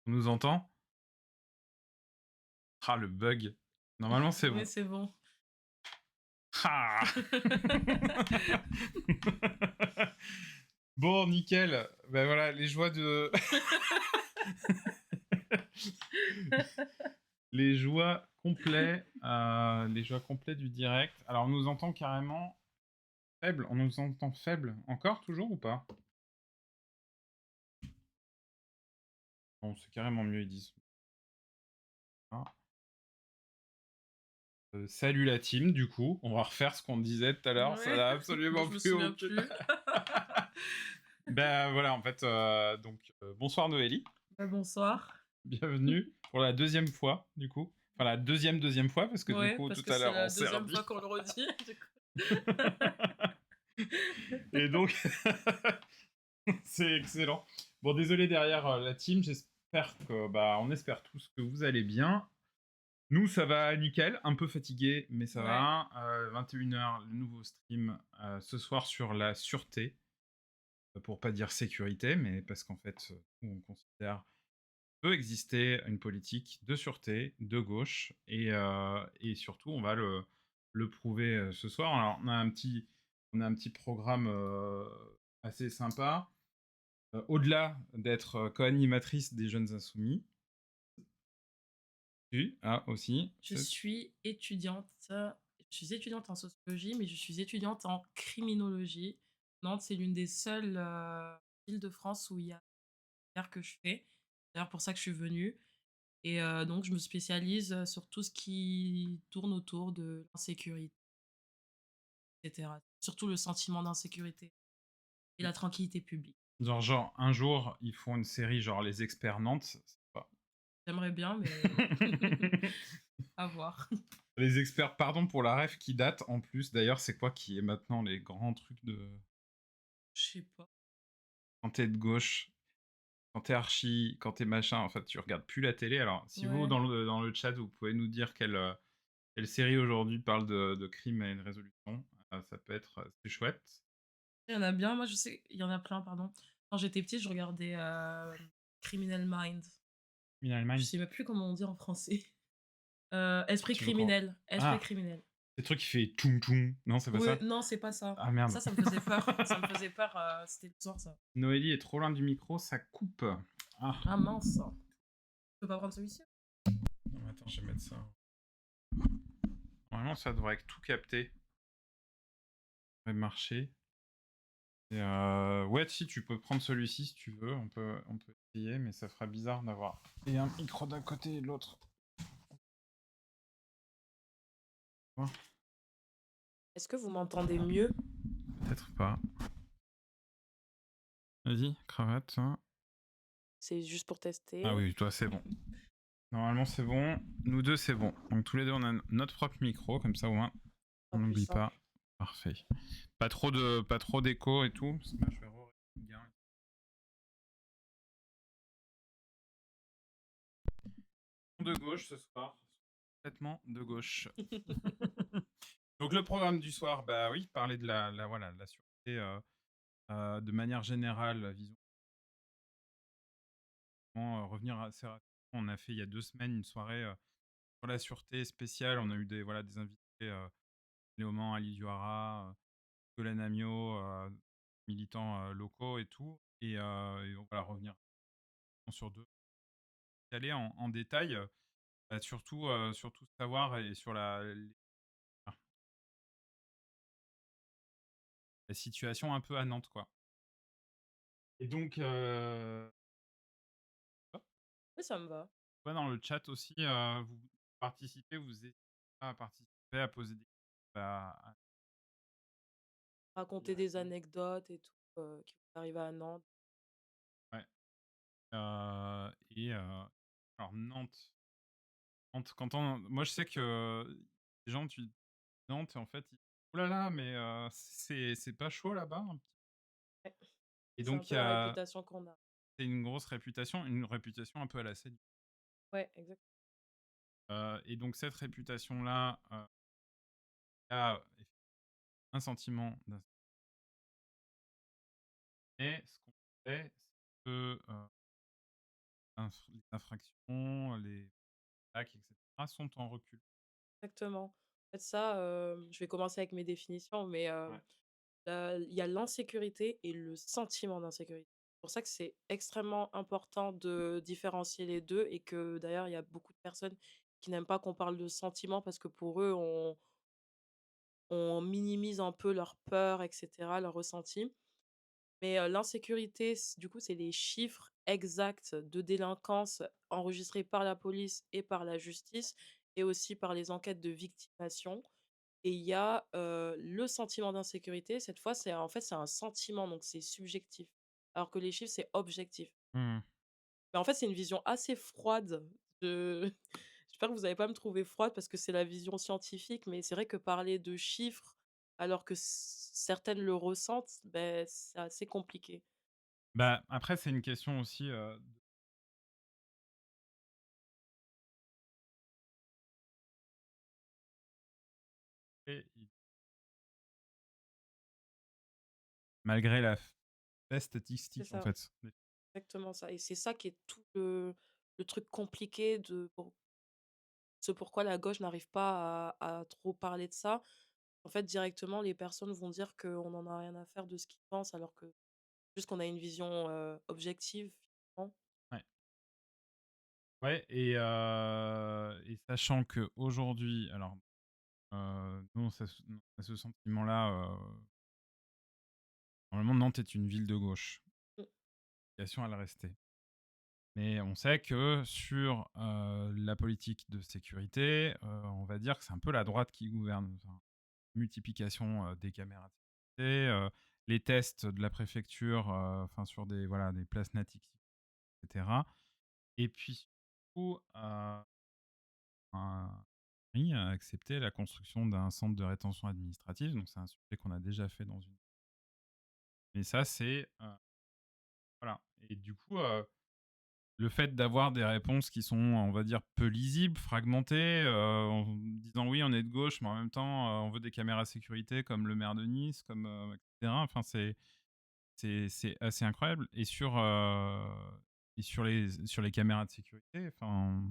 On nous entend? Ah, le bug. Normalement, c'est Oui, bon. c'est bon. Ah Bon, nickel. Ben voilà, les joies de... les joies complets du direct. Alors, on nous entend carrément faible. On nous entend faible. Encore, toujours ou pas? Bon, c'est carrément mieux, ils disent. Ah. Salut la team, du coup. On va refaire ce qu'on disait tout à l'heure. Ça Ouais, n'a moi absolument je me plus souviens aucun... plus. Ben voilà, en fait, bonsoir Noélie. Bonsoir. Bienvenue pour la deuxième fois, du coup. Enfin, la deuxième fois, parce que du Ouais, coup, parce tout que à c'est l'heure, on la s'est deuxième redit. fois qu'on le redit. Du coup. Et donc, c'est excellent. Bon, désolé derrière la team, j'espère que, on espère tous que vous allez bien. Nous, ça va nickel, un peu fatigué, mais ça Ouais. va. 21h, le nouveau stream ce soir sur la sûreté, pour pas dire sécurité, mais parce qu'en fait, on considère peut exister une politique de sûreté de gauche et surtout on va le prouver ce soir. Alors on a un petit programme assez sympa. Au-delà d'être co-animatrice des Jeunes Insoumis, tu as aussi Je suis étudiante. Je suis étudiante en sociologie, mais je suis étudiante en criminologie. Nantes, c'est l'une des seules villes de France où il y a que je fais. C'est d'ailleurs pour ça que je suis venue. Et donc, je me spécialise sur tout ce qui tourne autour de l'insécurité, etc. Surtout le sentiment d'insécurité et la tranquillité publique. genre un jour ils font une série genre Les Experts Nantes, c'est pas. J'aimerais bien, mais à voir. Les experts, pardon pour la ref qui date en plus. D'ailleurs, c'est quoi qui est maintenant les grands trucs de Je sais pas. quand t'es de gauche? Quand t'es machin, en fait, tu regardes plus la télé. Alors, si vous, Ouais. dans le chat, vous pouvez nous dire quelle série aujourd'hui parle de crime et une résolution, ça peut être, c'est chouette. Il y en a bien. Moi, je sais, il y en a plein, pardon. Quand j'étais petite, je regardais Criminal Mind. Criminal Je Minds, sais même plus comment on dit en français. Esprit tu veux quoi? criminel. Esprit Ah, criminel. c'est le truc qui fait toum toum. Non, c'est pas Ouais, ça? non, c'est pas ça. Ah merde. Ça me faisait peur. Ça me faisait peur. C'était le soir, ça. Noélie est trop loin du micro, ça coupe. Ah, Ah mince. Je peux pas prendre celui-ci? non, attends, je vais mettre ça. Normalement, ça devrait tout capter. Ça devrait marcher. Et ouais, si tu peux prendre celui-ci si tu veux, on peut essayer, mais ça fera bizarre d'avoir et un micro d'un côté et de l'autre. Est-ce que vous m'entendez mieux? Peut-être pas. Vas-y, cravate. Hein. C'est juste pour Ah tester. oui, toi c'est bon. Normalement c'est bon. Nous deux c'est bon. Donc tous les deux on a notre propre micro, comme ça au moins on Pas plus n'oublie pas. simple. Parfait. Pas trop d'écho et tout. Parce que, je vais le gain. De gauche ce soir. Complètement de gauche. Donc le programme du soir, bah oui, parler de voilà, de la sûreté de manière générale, vision. Revenir assez rapidement. On a fait il y a 2 semaines une soirée sur la sûreté spéciale. On a eu des invités, Léoman, Ali Duara, Colin Amiot, militants locaux et tout. Et on va revenir sur deux. Aller en détail, surtout savoir et sur ah, la situation un peu à Nantes, quoi. Et donc, Oui, ça me va. dans le chat aussi, vous participez, vous n'hésitez pas à participer, à poser des questions. Raconter des anecdotes et tout qui vous arrivent à Nantes. Ouais. Et alors Nantes, moi je sais que les gens, tu Nantes, en fait, oh là là, mais c'est pas chaud là-bas, hein. Ouais. Et C'est un donc peu la réputation qu'on a. c'est une grosse réputation, une réputation un peu à la scène. Ouais, exact. Et donc cette réputation-là, a un sentiment d'insécurité. Et ce qu'on fait, c'est que les infractions, les plaques et cetera sont en recul. Exactement. En fait, ça, je vais commencer avec mes définitions, mais Ouais. il y a l'insécurité et le sentiment d'insécurité. C'est pour ça que c'est extrêmement important de différencier les 2 et que d'ailleurs, il y a beaucoup de personnes qui n'aiment pas qu'on parle de sentiment parce que pour eux, on minimise un peu leur peur et cetera, leurs ressentis. Mais l'insécurité, du coup, c'est les chiffres exacts de délinquance enregistrés par la police et par la justice et aussi par les enquêtes de victimation. Et il y a, le sentiment d'insécurité, cette fois, c'est en fait, c'est un sentiment, donc c'est subjectif. Alors que les chiffres, c'est objectif. Mmh. Mais en fait, c'est une vision assez froide de j'espère que vous allez pas me trouver froide parce que c'est la vision scientifique, mais c'est vrai que parler de chiffres alors que certaines le ressentent, ben c'est assez compliqué. Bah, après, c'est une question aussi, et il malgré la faible C'est statistique, en ça, fait. exactement ça et c'est ça qui est tout le truc compliqué de pour ce pourquoi la gauche n'arrive pas à trop parler de ça. En fait, directement, les personnes vont dire qu'on n'en a rien à faire de ce qu'ils pensent, alors que juste qu'on a une vision, objective, finalement. Ouais. Ouais et sachant qu'aujourd'hui alors, nous on a ce sentiment-là, normalement Nantes est une ville de gauche. Mmh, Vocation à le rester. Mais on sait que sur, la politique de sécurité, on va dire que c'est un peu la droite qui gouverne. Enfin, multiplication, des caméras de sécurité, les tests de la préfecture, enfin sur des voilà, des places natiques et cetera et puis surtout, un mairie a accepté la construction d'un centre de rétention administrative, donc c'est un sujet qu'on a déjà fait dans une mais ça c'est, voilà et du coup, le fait d'avoir des réponses qui sont, on va dire, peu lisibles, fragmentées, en disant: «Oui, on est de gauche, mais en même temps, on veut des caméras sécurité comme le maire de Nice, comme, et cetera». Enfin, c'est assez incroyable et sur les caméras de sécurité, enfin,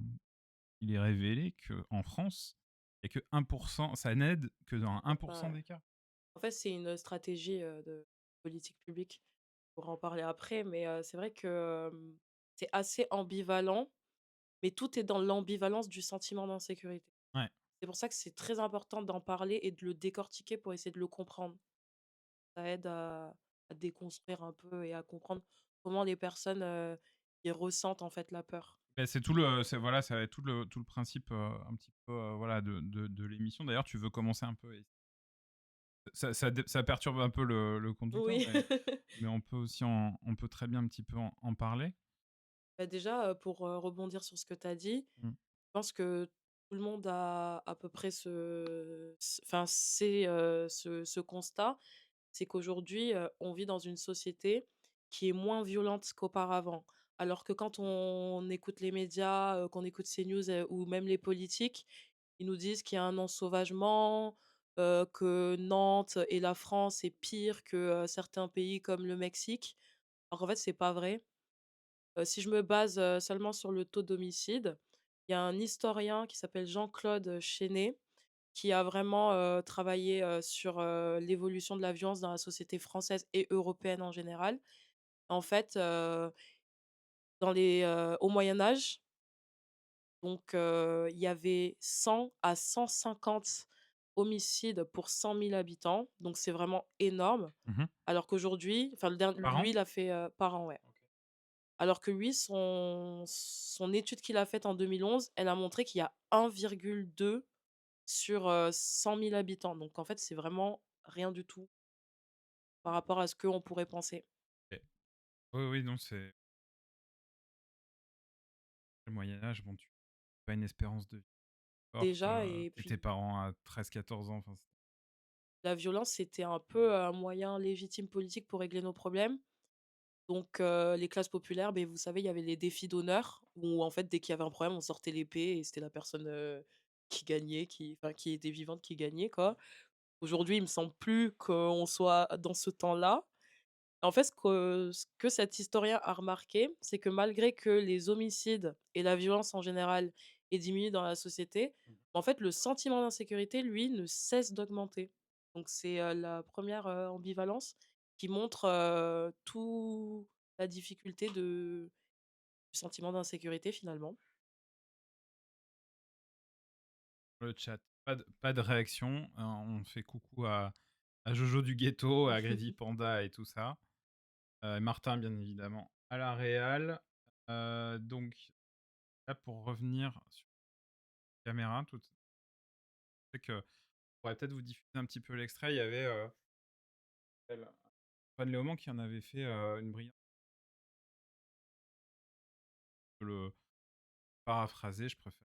il est révélé qu'en France, il y a que 1 ça n'aide que dans y a 1 pas des cas. en fait, c'est une stratégie, de politique publique. On pourra en parler après, mais c'est vrai que, c'est assez ambivalent, mais tout est dans l'ambivalence du sentiment d'insécurité. Ouais. C'est pour ça que c'est très important d'en parler et de le décortiquer pour essayer de le comprendre. Ça aide à déconstruire un peu et à comprendre comment les personnes, ils ressentent, en fait, la peur. Beh, c'est voilà, ça va être tout le principe, un petit peu, voilà, de l'émission. D'ailleurs, tu veux commencer un peu ça perturbe un peu le conducteur, Oui. mais on peut très bien un petit peu en parler. Bah, déjà, pour, rebondir sur ce que tu as dit, Mmh. je pense que tout le monde a à peu près enfin, c'est, ce constat. C'est qu'aujourd'hui, on vit dans une société qui est moins violente qu'auparavant. Alors que quand on écoute les médias, qu'on écoute CNews, ou même les politiques, ils nous disent qu'il y a un ensauvagement, que Nantes et la France est pire que, certains pays comme le Mexique. Alors qu'en fait, c'est pas vrai. Si je me base, seulement sur le taux d'homicide, il y a un historien qui s'appelle Jean-Claude Chesnais qui a vraiment, travaillé, sur, l'évolution de la violence dans la société française et européenne en général. En fait, au Moyen Âge, donc il y avait 100 à 150 homicides pour 100 000 habitants, donc c'est vraiment énorme. Mmh. Alors qu'aujourd'hui enfin le derni Par lui, an? il a fait, par an, ouais. OK. Alors que lui, son étude qu'il a faite en 2011, elle a montré qu'il y a 1,2 sur, 100 000 habitants. Donc en fait, c'est vraiment rien du tout par rapport à ce qu'on pourrait penser. OK. Oui, oui, non, c'est le Moyen Âge, bon, tu pas une espérance de vie forte, Déjà et et tes puis parents à 13-14 ans, enfin, c'est la violence, c'était un peu un moyen légitime politique pour régler nos problèmes. Donc les classes populaires, beh, vous savez, il y avait les défis d'honneur où en fait, dès qu'il y avait un problème, on sortait l'épée et c'était la personne, qui gagnait, qui était vivante qui gagnait, quoi. Aujourd'hui, il me semble plus qu'on soit dans ce temps-là. En fait, ce que cet historien a remarqué, c'est que malgré que les homicides et la violence en général aient diminué dans la société, en fait, le sentiment d'insécurité, lui, ne cesse d'augmenter. Donc c'est, la première ambivalence qui montre, tout la difficulté du sentiment d'insécurité finalement. Le chat. Pas de réaction. On fait coucou à Jojo du ghetto, à Greedy Panda et tout ça. Et Martin, bien évidemment, à la réal. Donc, là, pour revenir sur la caméra, tout, c'est que on pourrait peut-être vous diffuser un petit peu l'extrait. Il y avait Antoine Léaumont qui en avait fait une brillante. Le paraphraser, je préfère.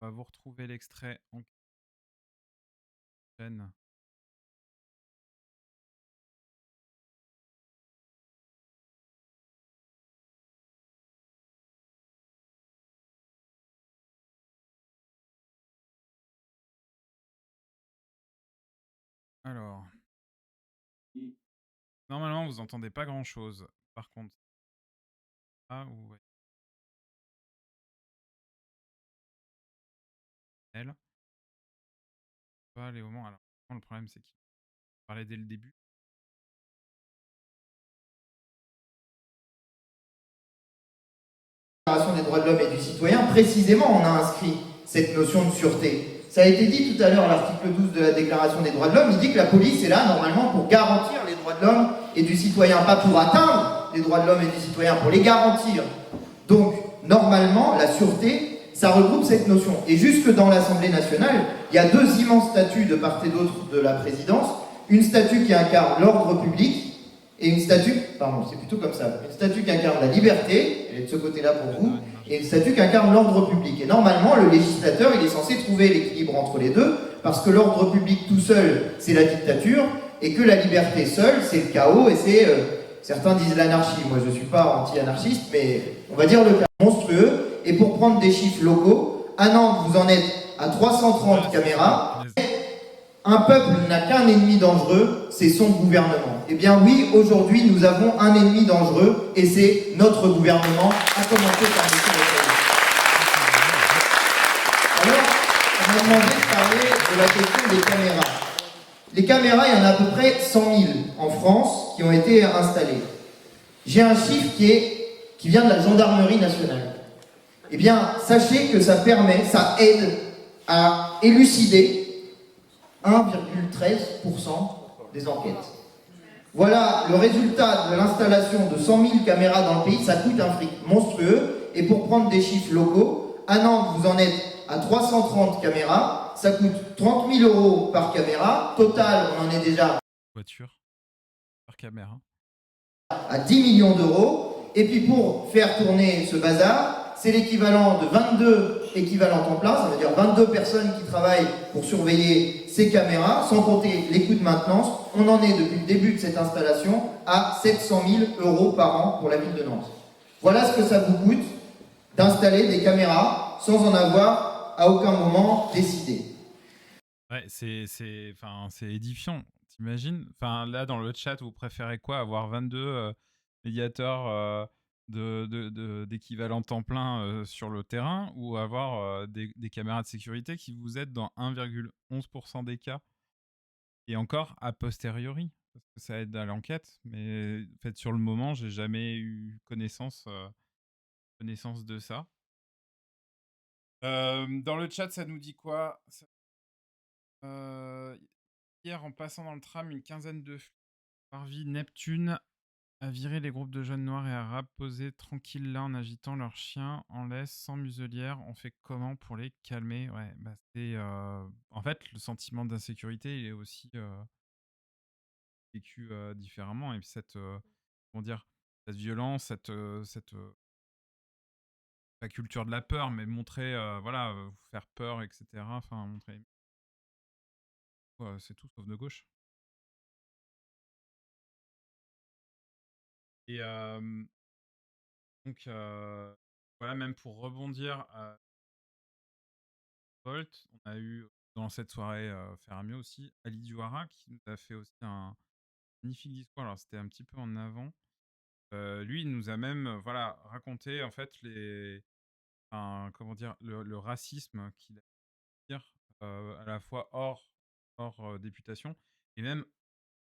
On va vous retrouver l'extrait en chaîne. Alors, normalement, vous entendez pas grand-chose. Par contre, ah, ou elle, pas Léaumont. Alors, le problème, c'est qu'il parlait dès le début. Déclaration des droits de l'homme et du citoyen, précisément, on a inscrit cette notion de sûreté. Ça a été dit tout à l'heure, l'article 12 de la Déclaration des droits de l'homme, il dit que la police est là, normalement, pour garantir les droits de l'homme et du citoyen, pas pour atteindre les droits de l'homme et du citoyen, pour les garantir. Donc, normalement, la sûreté, ça regroupe cette notion. Et jusque dans l'Assemblée nationale, il y a deux immenses statues de part et d'autre de la présidence. Une statue qui incarne l'ordre public, et une statue, pardon, c'est plutôt comme ça, une statue qui incarne la liberté, elle est de ce côté-là pour vous, et une statue qui incarne l'ordre public. Et normalement, le législateur, il est censé trouver l'équilibre entre les deux, parce que l'ordre public tout seul, c'est la dictature, et que la liberté seule, c'est le chaos, et c'est, certains disent l'anarchie, moi je ne suis pas anti-anarchiste, mais on va dire le chaos monstrueux. Et pour prendre des chiffres locaux, à Nantes, vous en êtes à 330 caméras. Un peuple n'a qu'un ennemi dangereux, c'est son gouvernement. Eh bien oui, aujourd'hui, nous avons un ennemi dangereux, et c'est notre gouvernement, à commencer par M. Mélenchon. Alors, on m'a demandé de parler de la question des caméras. Les caméras, il y en a à peu près 100 000 en France qui ont été installées. J'ai un chiffre qui vient de la gendarmerie nationale. Eh bien, sachez que ça aide à élucider 1,13% des enquêtes. Voilà le résultat de l'installation de 100 000 caméras dans le pays. Ça coûte un fric monstrueux. Et pour prendre des chiffres locaux, à Nantes, vous en êtes à 330 caméras. Ça coûte 30 000 euros par caméra. Total, on en est déjà Voiture par caméra. À 10 millions d'euros. Et puis pour faire tourner ce bazar, c'est l'équivalent de 22 équivalents temps plein, ça veut dire 22 personnes qui travaillent pour surveiller ces caméras, sans compter les coûts de maintenance. On en est depuis le début de cette installation à 700 000 euros par an pour la ville de Nantes. Voilà ce que ça vous coûte d'installer des caméras sans en avoir à aucun moment décidé. Ouais, c'est édifiant. T'imagines? Enfin, là, dans le chat, vous préférez quoi? Avoir 22 médiateurs d'équivalent temps plein sur le terrain, ou avoir des caméras de sécurité qui vous aident dans 1,11% des cas? Et encore, a posteriori, parce que ça aide à l'enquête. Mais en fait, sur le moment, j'ai jamais eu connaissance de ça. Dans le chat, ça nous dit quoi? Hier, en passant dans le tram, une quinzaine de flics parvis Neptune a viré les groupes de jeunes noirs et arabes posés tranquilles là en agitant leurs chiens en laisse sans muselière. On fait comment pour les calmer? Ouais, bah c'est en fait le sentiment d'insécurité, il est aussi vécu différemment. Et puis cette comment dire, cette violence, la culture de la peur, mais montrer voilà, vous faire peur, etc. Enfin montrer, c'est tout sauf de gauche. Et donc, voilà, même pour rebondir à Volt, on a eu dans cette soirée Faire mieux aussi Ali Douara qui nous a fait aussi un magnifique discours. Alors, c'était un petit peu en avant. Lui, il nous a même voilà, raconté en fait comment dire, le racisme qu'il a pu dire, à la fois hors députation et même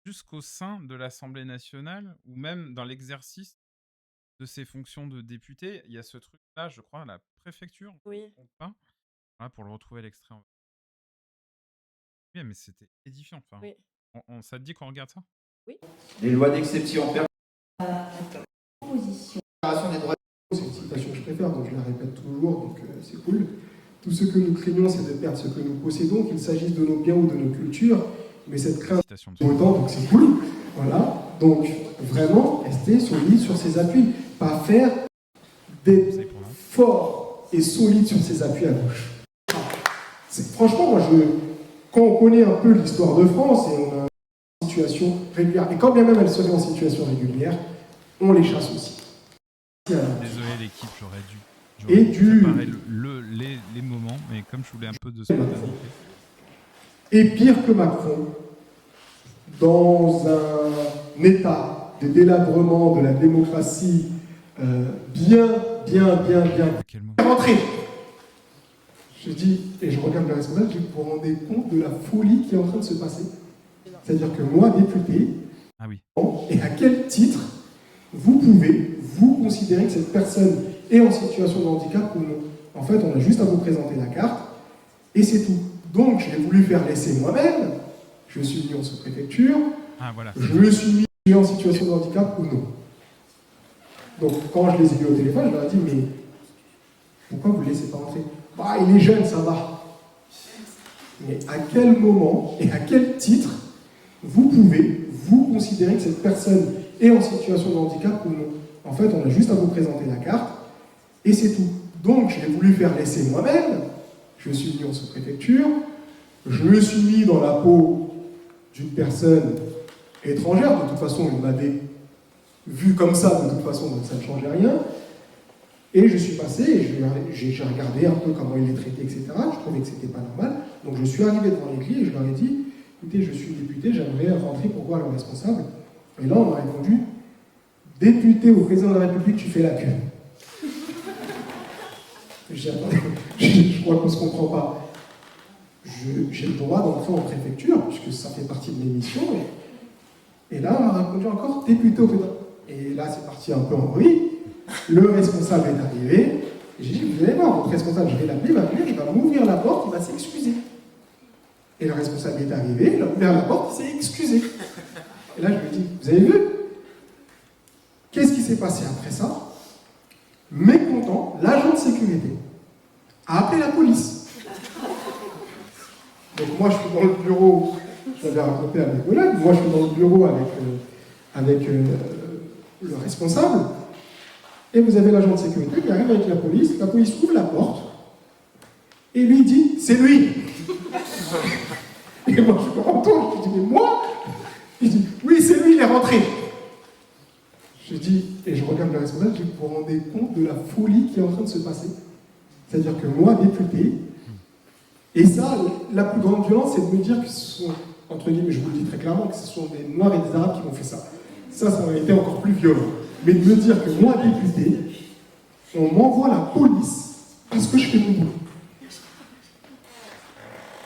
jusqu'au sein de l'Assemblée nationale ou même dans l'exercice de ses fonctions de député. Il y a ce truc-là, je crois, à la préfecture, Oui, ou pas. Voilà, pour le retrouver l'extrait. Oui, mais c'était édifiant. Enfin, oui, ça te dit qu'on regarde ça? oui. Les lois d'exception Proposition. Déclaration des droits C'est une citation que je préfère, donc je la répète toujours, donc c'est cool. Tout ce que nous craignons, c'est de perdre ce que nous possédons, qu'il s'agisse de nos biens ou de nos cultures, mais cette crainte Citation de est autant, donc c'est cool. Voilà, donc vraiment rester solide sur ses appuis, pas faire des conseil pour moi. forts et solides sur ses appuis à gauche. Franchement, moi, quand on connaît un peu l'histoire de France et on a une situation régulière, et quand bien même elle serait en situation régulière, on les chasse aussi. Désolé l'équipe, j'aurais Et dû préparer les moments, mais comme je voulais un peu de spontanéité. Et pire que Macron, dans un état de délabrement de la démocratie bien À quel moment? rentré. Je dis, et je regarde le responsable, je dis, vous vous rendez compte de la folie qui est en train de se passer. C'est-à-dire que moi, député, Ah oui. et à quel titre vous pouvez vous considérer que cette personne est en situation de handicap ou non. En fait, on a juste à vous présenter la carte et c'est tout. Donc, je l'ai voulu faire laisser moi-même. Je suis venu en sous-préfecture. Ah voilà. Je me suis mis en situation de handicap ou non. Donc, quand je les ai vus au téléphone, je leur ai dit, mais pourquoi vous ne le laissez pas rentrer? Bah, il est jeune, ça va. Mais à quel moment et à quel titre vous pouvez vous considérer que cette personne est en situation de handicap ou non? En fait, on a juste à vous présenter la carte et c'est tout. Donc, je l'ai voulu faire laisser moi-même. Je suis venu en sous-préfecture. Je me suis mis dans la peau d'une personne étrangère. De toute façon, il m'avait vu comme ça, de toute façon, donc ça ne changeait rien. Et je suis passé, et j'ai regardé un peu comment il est traité, etc. Je trouvais que c'était pas normal. Donc je suis arrivé devant les clés et je leur ai dit, écoutez, je suis député, j'aimerais rentrer pour voir le responsable. Et là, on m'a répondu, député au président de la République, tu fais la queue. J'ai dit, attendez, je crois qu'on ne se comprend pas. J'ai le droit d'entrer en préfecture, puisque ça fait partie de mes missions. Et là, on m'a répondu encore, député au président. Et là, c'est parti un peu en bruit. Le responsable est arrivé. Et j'ai dit, vous allez voir, votre responsable, je vais l'appeler, il va venir, il va m'ouvrir la porte, il va s'excuser. Et le responsable est arrivé, il a ouvert la porte, il s'est excusé. Et là, je lui ai dit, vous avez vu? Qu'est-ce qui s'est passé après ça? Mécontent, l'agent de sécurité a appelé la police. Donc moi, je suis dans le bureau, je l'avais raconté à mes collègues, moi, je suis dans le bureau avec le responsable. Et vous avez l'agent de sécurité qui arrive avec la police ouvre la porte, et lui dit, c'est lui. Et moi je me retourne, je dis, mais moi? Il dit, oui, c'est lui, il est rentré. Je dis, et je regarde le responsable, je dis, vous vous rendez compte de la folie qui est en train de se passer? C'est-à-dire que moi, député, et ça, la plus grande violence, c'est de me dire que ce sont, entre guillemets, je vous le dis très clairement, que ce sont des Noirs et des Arabes qui m'ont fait ça. Ça aurait été encore plus violent. Mais de me dire que moi, député, on m'envoie la police parce que je fais mon boulot.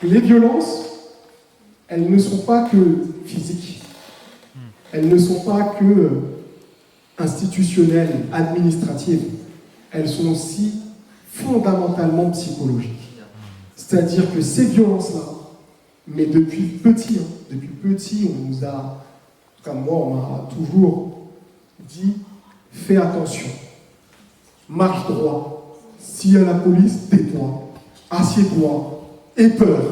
Les violences, elles ne sont pas que physiques. Elles ne sont pas que institutionnelles, administratives. Elles sont aussi fondamentalement psychologiques. C'est-à-dire que ces violences-là, mais depuis petit, on nous a, en tout cas moi, on m'a toujours dit, fais attention, marche droit, s'il y a la police, tais-toi, assieds-toi, aie peur.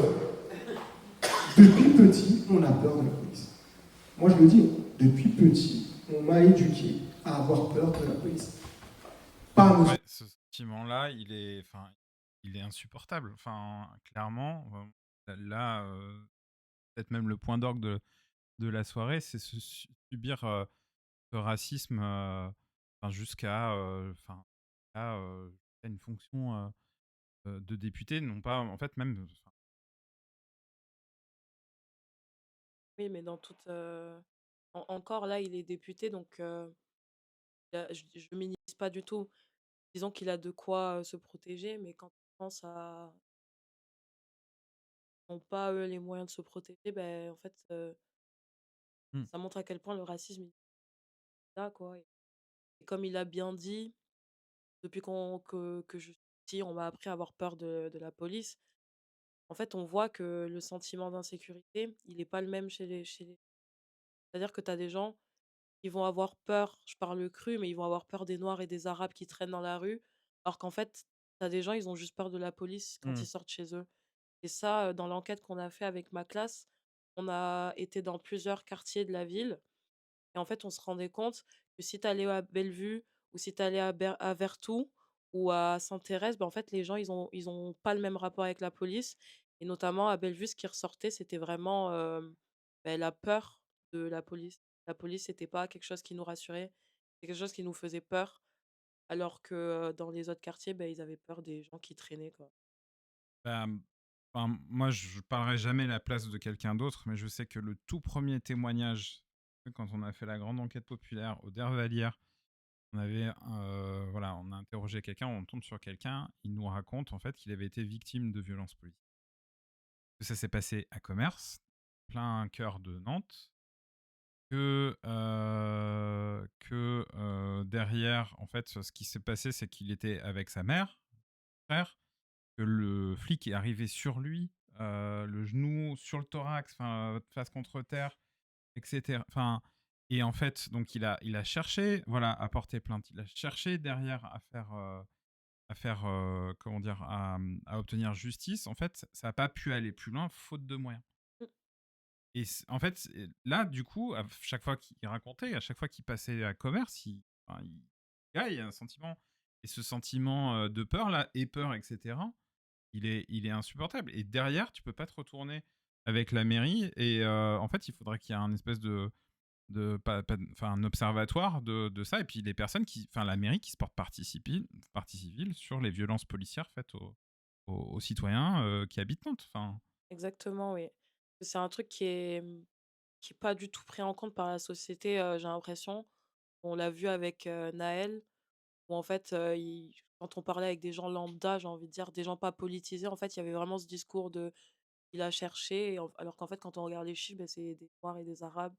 Depuis petit, on a peur de la police. Moi je le dis, depuis petit, on m'a éduqué à avoir peur de la police. Pas Ouais, ce sentiment-là, il est insupportable. Enfin, clairement, là, peut-être même le point d'orgue de la soirée, c'est subir ce racisme enfin, jusqu'à une fonction de député, non pas, en fait, même. Oui, mais dans encore là, il est député, donc je le minimise pas du tout. Disons qu'il a de quoi, se protéger, mais quand on pense à n'ont pas, eux, les moyens de se protéger, ben en fait, Mmh. ça montre à quel point le racisme il est là, quoi, et comme il a bien dit, depuis que je suis petite, on m'a appris à avoir peur de la police. En fait, on voit que le sentiment d'insécurité, il est pas le même chez les c'est-à-dire que tu as des gens qui vont avoir peur, je parle cru, mais ils vont avoir peur des noirs et des arabes qui traînent dans la rue, alors qu'en fait, tu as des gens, ils ont juste peur de la police quand Mmh. ils sortent chez eux. Et ça, dans l'enquête qu'on a fait avec ma classe, on a été dans plusieurs quartiers de la ville et en fait, on se rendait compte que si tu allais à Bellevue ou si tu allais à Vertou ou à Sainte-Thérèse, bah, en fait, les gens, ils ont pas le même rapport avec la police et notamment à Bellevue, ce qui ressortait, c'était vraiment, la peur de la police. La police, c'était pas quelque chose qui nous rassurait, c'est quelque chose qui nous faisait peur alors que, dans les autres quartiers, ils avaient peur des gens qui traînaient, quoi. Bah, enfin, moi, je parlerai jamais la place de quelqu'un d'autre, mais je sais que le tout premier témoignage, quand on a fait la grande enquête populaire au Dervalière, on avait, voilà, on a interrogé quelqu'un, on tombe sur quelqu'un, il nous raconte en fait qu'il avait été victime de violences politiques. Que ça s'est passé à Commerce, plein cœur de Nantes, que derrière, en fait, ce qui s'est passé, c'est qu'il était avec sa mère, frère, que le flic est arrivé sur lui, le genou sur le thorax, enfin, face contre terre, etc. Enfin, et en fait, donc il a cherché, voilà, à porter plainte. Il a cherché derrière à faire, comment dire, à obtenir justice. En fait, ça n'a pas pu aller plus loin, faute de moyens. Mmh. Et en fait, là, du coup, à chaque fois qu'il racontait, à chaque fois qu'il passait à commerce, enfin, là, il y a un sentiment. Et ce sentiment de peur, là, et peur, etc., il est insupportable. Et derrière, tu peux pas te retourner avec la mairie. Et en fait, il faudrait qu'il y ait un espèce enfin, un observatoire de ça. Et puis les personnes enfin, la mairie qui se porte partie civile sur les violences policières faites aux citoyens qui habitent Nantes. Enfin, Exactement, oui. C'est un truc qui est pas du tout pris en compte par la société, j'ai l'impression. On l'a vu avec, Naël, où en fait, il quand on parlait avec des gens lambda, j'ai envie de dire, des gens pas politisés, en fait, il y avait vraiment ce discours de il a cherché et alors qu'en fait, quand on regarde les chiffres, c'est des noirs et des arabes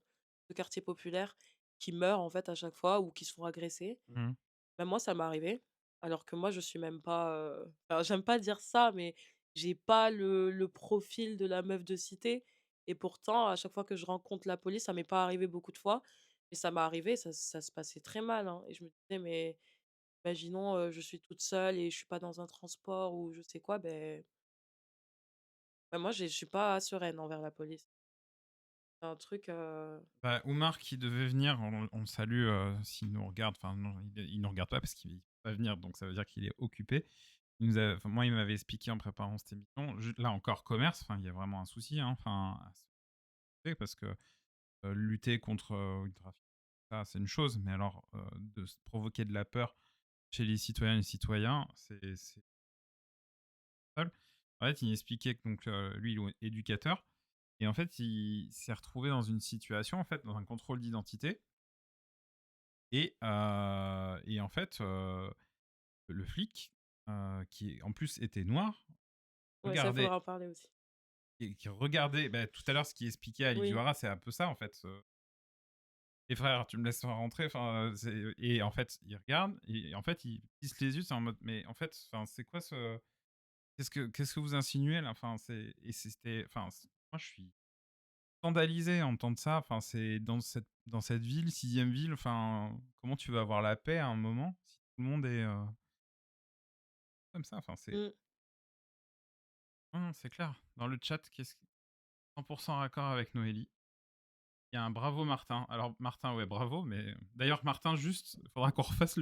de quartiers populaires qui meurent, en fait, à chaque fois ou qui se font agresser. mmh. Même moi, ça m'est arrivé, alors que moi, je suis même pas, enfin, j'aime pas dire ça, mais j'ai pas le profil de la meuf de cité et pourtant, à chaque fois que je rencontre la police, ça m'est pas arrivé beaucoup de fois, mais ça m'est arrivé, ça se passait très mal, hein, et je me disais: «Mais imaginons, je suis toute seule et je suis pas dans un transport ou je sais quoi», moi, je suis pas sereine envers la police. C'est un truc, Bah, Oumar qui devait venir, on le salue s'il nous regarde. Enfin, non, il nous regarde pas parce qu'il ne peut pas venir, donc ça veut dire qu'il est occupé. Enfin, moi, il m'avait expliqué en préparant cette émission. Là encore, commerce. Enfin, il y a vraiment un souci. Hein, enfin, parce que lutter contre le trafic, ça, c'est une chose, mais alors de provoquer de la peur chez les citoyennes et les citoyens, c'est seul. En fait, il expliquait que donc lui, il est éducateur. Et en fait, il s'est retrouvé dans une situation, en fait, dans un contrôle d'identité. Et en fait, le flic, qui en plus était noir, ouais, ça, il regardait, faudra en parler aussi. qui regardait, bah, tout à l'heure, ce qu'il expliquait à Ali Oui. Douara, c'est un peu ça, en fait. Les frères, tu me laisses rentrer. Enfin, et en fait, il regarde, et en fait, il plisse les yeux, c'est en mode, mais en fait, enfin, c'est quoi ce. Qu'est-ce que vous insinuez là? Enfin, et c'était. Enfin, moi, je suis scandalisé à entendre ça. Enfin, c'est dans cette ville, sixième ville. Enfin, comment tu vas avoir la paix à un moment si tout le monde est comme ça? Enfin, c'est. Mmh. Non, non, c'est clair. Dans le chat, 100% raccord avec Noélie. Il y a un bravo Martin. Alors Martin, ouais, bravo, mais d'ailleurs Martin, juste, il faudra qu'on refasse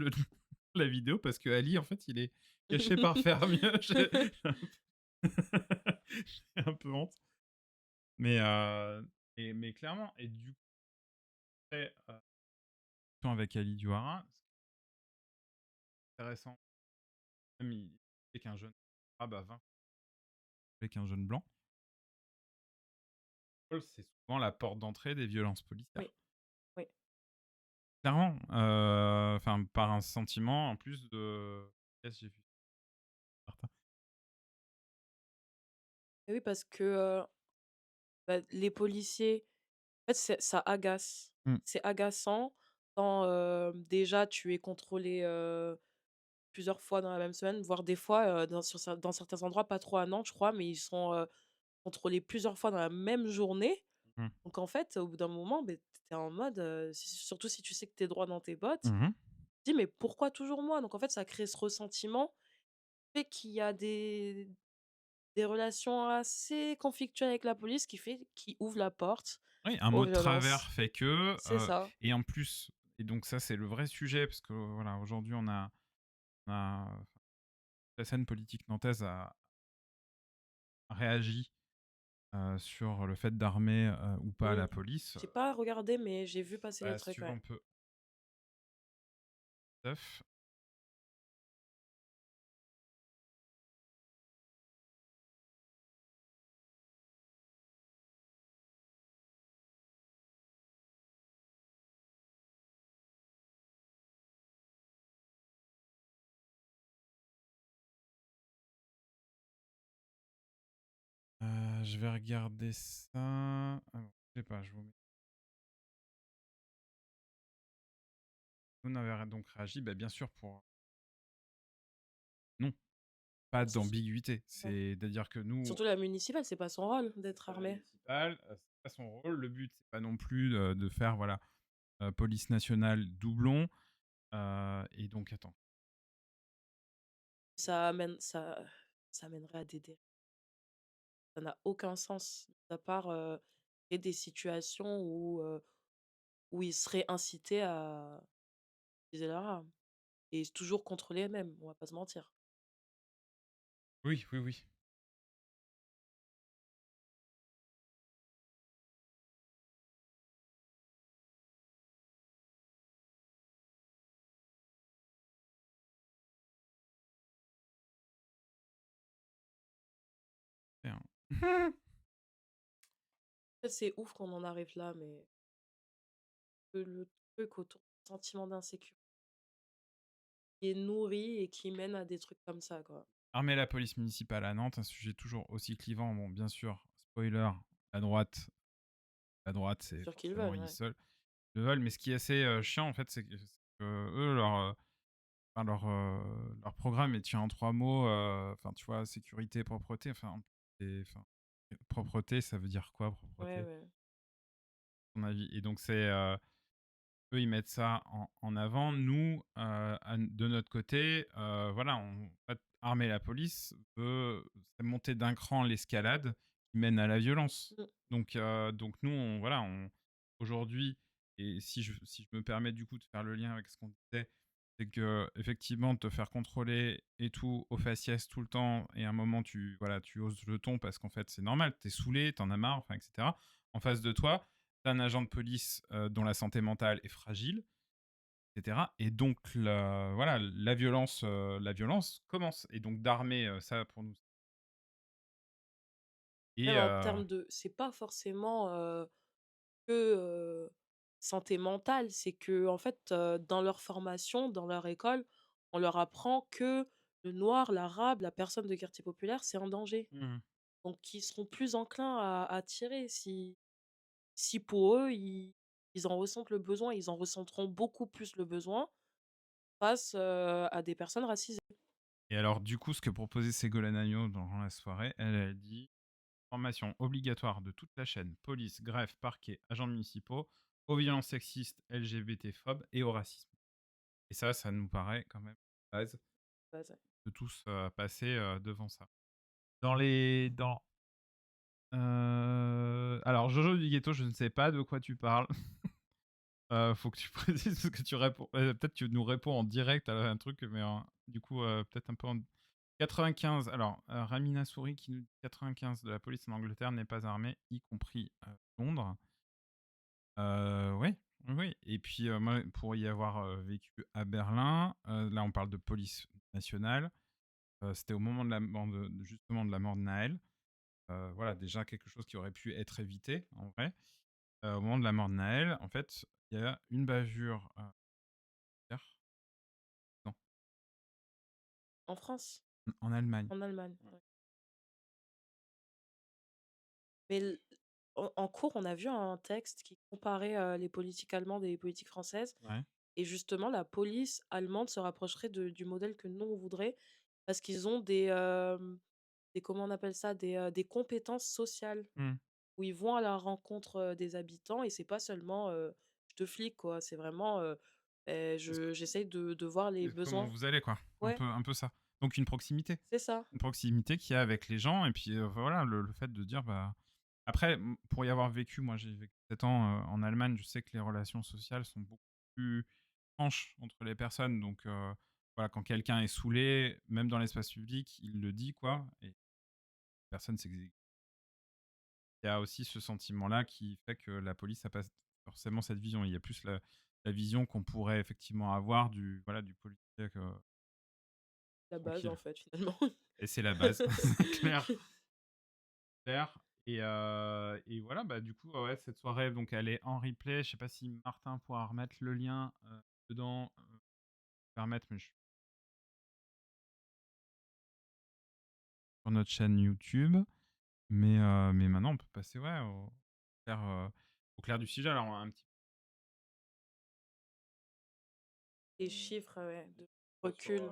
la vidéo parce que Ali, en fait, il est caché par faire mieux. J'ai un peu honte. Mais clairement, et du coup, après, avec Ali Douara, c'est intéressant. Même il avec un jeune arabe à 20 avec un jeune blanc, c'est souvent la porte d'entrée des violences policières. Oui. Clairement, enfin, par un sentiment en plus de qu'est-ce que j'ai vu? Certains. Et oui, parce que bah, les policiers, en fait, ça agace. Mmh. C'est agaçant quand déjà tu es contrôlé plusieurs fois dans la même semaine, voire des fois dans certains endroits, pas trop à Nantes, je crois, mais ils sont contrôlés plusieurs fois dans la même journée. Mmh. Donc en fait, au bout d'un moment, ben, tu es en mode, surtout si tu sais que tu es droit dans tes bottes, Mmh. tu te dis: «Mais pourquoi toujours moi?» Donc en fait, ça crée ce ressentiment, fait qu'il y a des relations assez conflictuelles avec la police qui ouvre la porte Oui, un aux mot de travers violences. fait que, C'est ça. et en plus et donc ça, c'est le vrai sujet parce que, voilà, aujourd'hui, on a la scène politique nantaise a réagi, sur le fait d'armer, ou pas Mmh. la police. J'ai pas regardé, mais j'ai vu passer les Bah, si trucs, tu veux, ouais. on peut Teuf. Je vais regarder ça. Alors, je sais pas, je vous mets nous, on avait donc réagi, bah, bien sûr pour non, pas C'est d'ambiguïté. ouais. C'est-à-dire que nous, Surtout la municipale, c'est pas son rôle d'être la armée. municipale, c'est pas son rôle. Le but, c'est pas non plus, de faire, voilà, police nationale doublon, et donc attends. Ça amènerait à des dérives. Ça n'a aucun sens, à part, créer des situations où ils seraient incités à utiliser leur arme et toujours contre les mêmes, on va pas se mentir. Oui, oui, oui. C'est un En fait, c'est ouf qu'on en arrive là, mais le truc autour du sentiment d'insécurité qui est nourri et qui mène à des trucs comme ça, quoi. armer la police municipale à Nantes, un sujet toujours aussi clivant. Bon, bien sûr, spoiler, la droite la droite, c'est Sûr qu'ils forcément veulent, ils ouais. seuls le veulent, mais ce qui est assez, chiant, en fait, c'est que eux, enfin, leur programme, il tient en 3 mots, enfin, tu vois, sécurité, propreté, enfin, propreté, ça veut dire quoi, Ouais, propreté? ouais. À ton avis? Et donc c'est, eux, ils mettent ça en avant. Nous, de notre côté, voilà, en fait, armer la police c'est monter d'un cran l'escalade qui mène à la violence. Mmh. Donc nous, voilà, aujourd'hui, et si je me permets du coup de faire le lien avec ce qu'on disait, c'est que effectivement, te faire contrôler et tout au faciès tout le temps, et à un moment, voilà, tu oses le ton parce qu'en fait, c'est normal, t'es saoulé, t'en as marre, enfin, etc. En face de toi, d'un agent de police dont la santé mentale est fragile, etc. Et donc, voilà, la violence commence. Et donc, d'armer ça pour nous. Et Même en termes de c'est pas forcément, que, santé mentale, c'est que en fait, dans leur formation, dans leur école, on leur apprend que le noir, l'arabe, la personne de quartier populaire, c'est un danger. mmh. Donc ils seront plus enclins à tirer si pour eux, ils en ressentent le besoin, ils en ressentiront beaucoup plus le besoin face, à des personnes racisées. Et alors, du coup, ce que proposait Ségolène Agneau dans la soirée, elle a dit formation obligatoire de toute la chaîne, police, greffe, parquet, agents municipaux, aux violences sexistes, LGBT-phobes et au racisme. Et ça nous paraît quand même base Bah, ça de tous passer devant ça. Alors, Jojo du Ghetto, je ne sais pas de quoi tu parles. Faut que tu précises ce que tu réponds. Peut-être tu nous réponds en direct à un truc, mais du coup, peut-être un peu en 95. Alors, Ramina Souri qui nous dit 95 de la police en Angleterre n'est pas armée, y compris Londres. Oui, oui. Et puis, moi, pour y avoir vécu à Berlin, là, on parle de police nationale. C'était au moment de la mort justement de la mort de Naël. Voilà, déjà quelque chose qui aurait pu être évité, en vrai. Au moment de la mort de Naël, en fait, il il y a une bavure hier, non, En France? en Allemagne. En Allemagne, Ouais. ouais. Mais en cours, on a vu un texte qui comparait les politiques allemandes et les politiques françaises. Ouais. Et justement, la police allemande se rapprocherait du modèle que nous, on voudrait, parce qu'ils ont des comment on appelle ça? Des compétences sociales, Mmh. où ils vont à la rencontre, des habitants et c'est pas seulement, «Je te flique» quoi, c'est vraiment, Est-ce j'essaye de voir les comment besoins. vous allez, quoi? Ouais, Un peu ça. Donc une proximité. c'est ça. Une proximité qu'il y a avec les gens et puis, voilà, le fait de dire, bah après, pour y avoir vécu, moi j'ai vécu 7 ans, en Allemagne, je sais que les relations sociales sont beaucoup plus franches entre les personnes donc voilà, quand quelqu'un est saoulé, même dans l'espace public, il le dit, quoi et personne s'ex il y a aussi ce sentiment-là qui fait que la police a pas forcément cette vision. Il y a plus la vision qu'on pourrait effectivement avoir du voilà, du policier, La base en tranquille fait finalement. et c'est la base, c'est clair. Clair et voilà, bah, du coup, ouais, cette soirée, donc elle est en replay. Je sais pas si Martin pourra remettre le lien, dedans, permettre, mais je sur notre chaîne YouTube. Mais maintenant, on peut passer, ouais, au clair du sujet. Alors un petit Les chiffres, ouais, de peu sur, recul.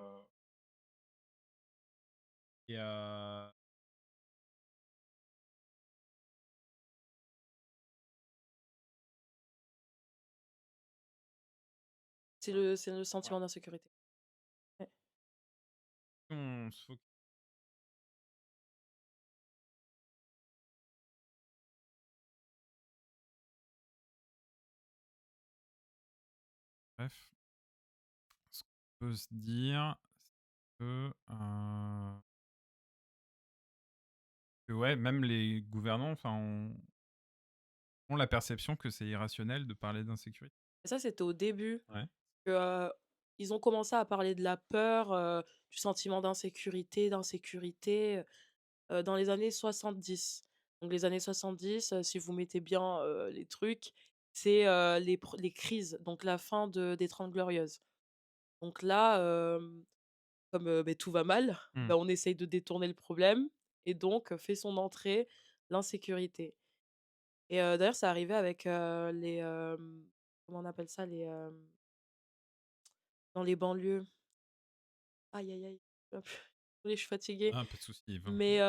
et C'est le ouais, sentiment d'insécurité. Ouais. on se foc bref, ce qu'on peut se dire, c'est que ouais, même les gouvernants, enfin, ont la perception que c'est irrationnel de parler d'insécurité. Et ça, c'était au début Ouais. que, ils ont commencé à parler de la peur, du sentiment d'insécurité, dans les années 70. Donc les années 70, si vous mettez bien, les trucs, c'est, les crises, donc la fin des Trente Glorieuses. Donc là, comme, tout va mal, Mmh. bah, on essaye de détourner le problème et donc fait son entrée l'insécurité. Et d'ailleurs, ça arrivait avec, comment on appelle ça? Dans les banlieues. Aïe, aïe, aïe, hop, désolée, je suis fatiguée. Ah, pas de souci, va. Mais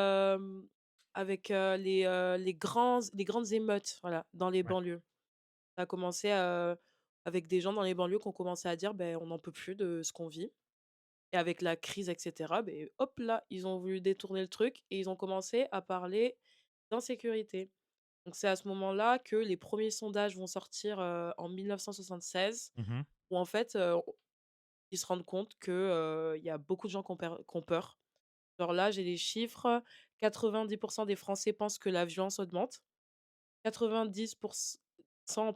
avec, les grandes émeutes, voilà, dans les Ouais. banlieues. Ça a commencé, avec des gens dans les banlieues qui ont commencé à dire: «Beh, on n'en peut plus de ce qu'on vit». Et avec la crise et cetera, beh, hop là, ils ont voulu détourner le truc et ils ont commencé à parler d'insécurité. Donc c'est à ce moment-là que les premiers sondages vont sortir, en 1976 Mmh. où en fait, ils se rendent compte que, il y a beaucoup de gens qui ont peur. Genre là, j'ai les chiffres, 90 des Français pensent que la violence augmente. 90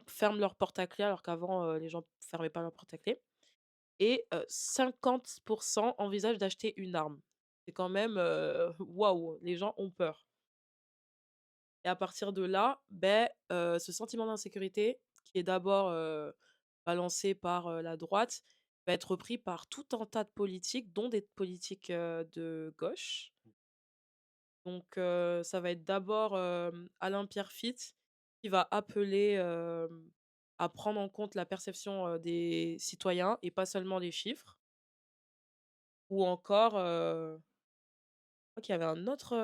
ferment leur porte-à-clés alors qu'avant, les gens fermaient pas leur porte-à-clés et 50 envisagent d'acheter une arme. C'est quand même, waouh, les gens ont peur et à partir de là, beh, ce sentiment d'insécurité qui est d'abord, balancé par, la droite, va être repris par tout un tas de politiques, dont des politiques, de gauche. Donc ça va être d'abord, Alain Pierrefitte qui va appeler, à prendre en compte la perception, des citoyens et pas seulement les chiffres. Ou encore, je crois qu'il y avait un autre,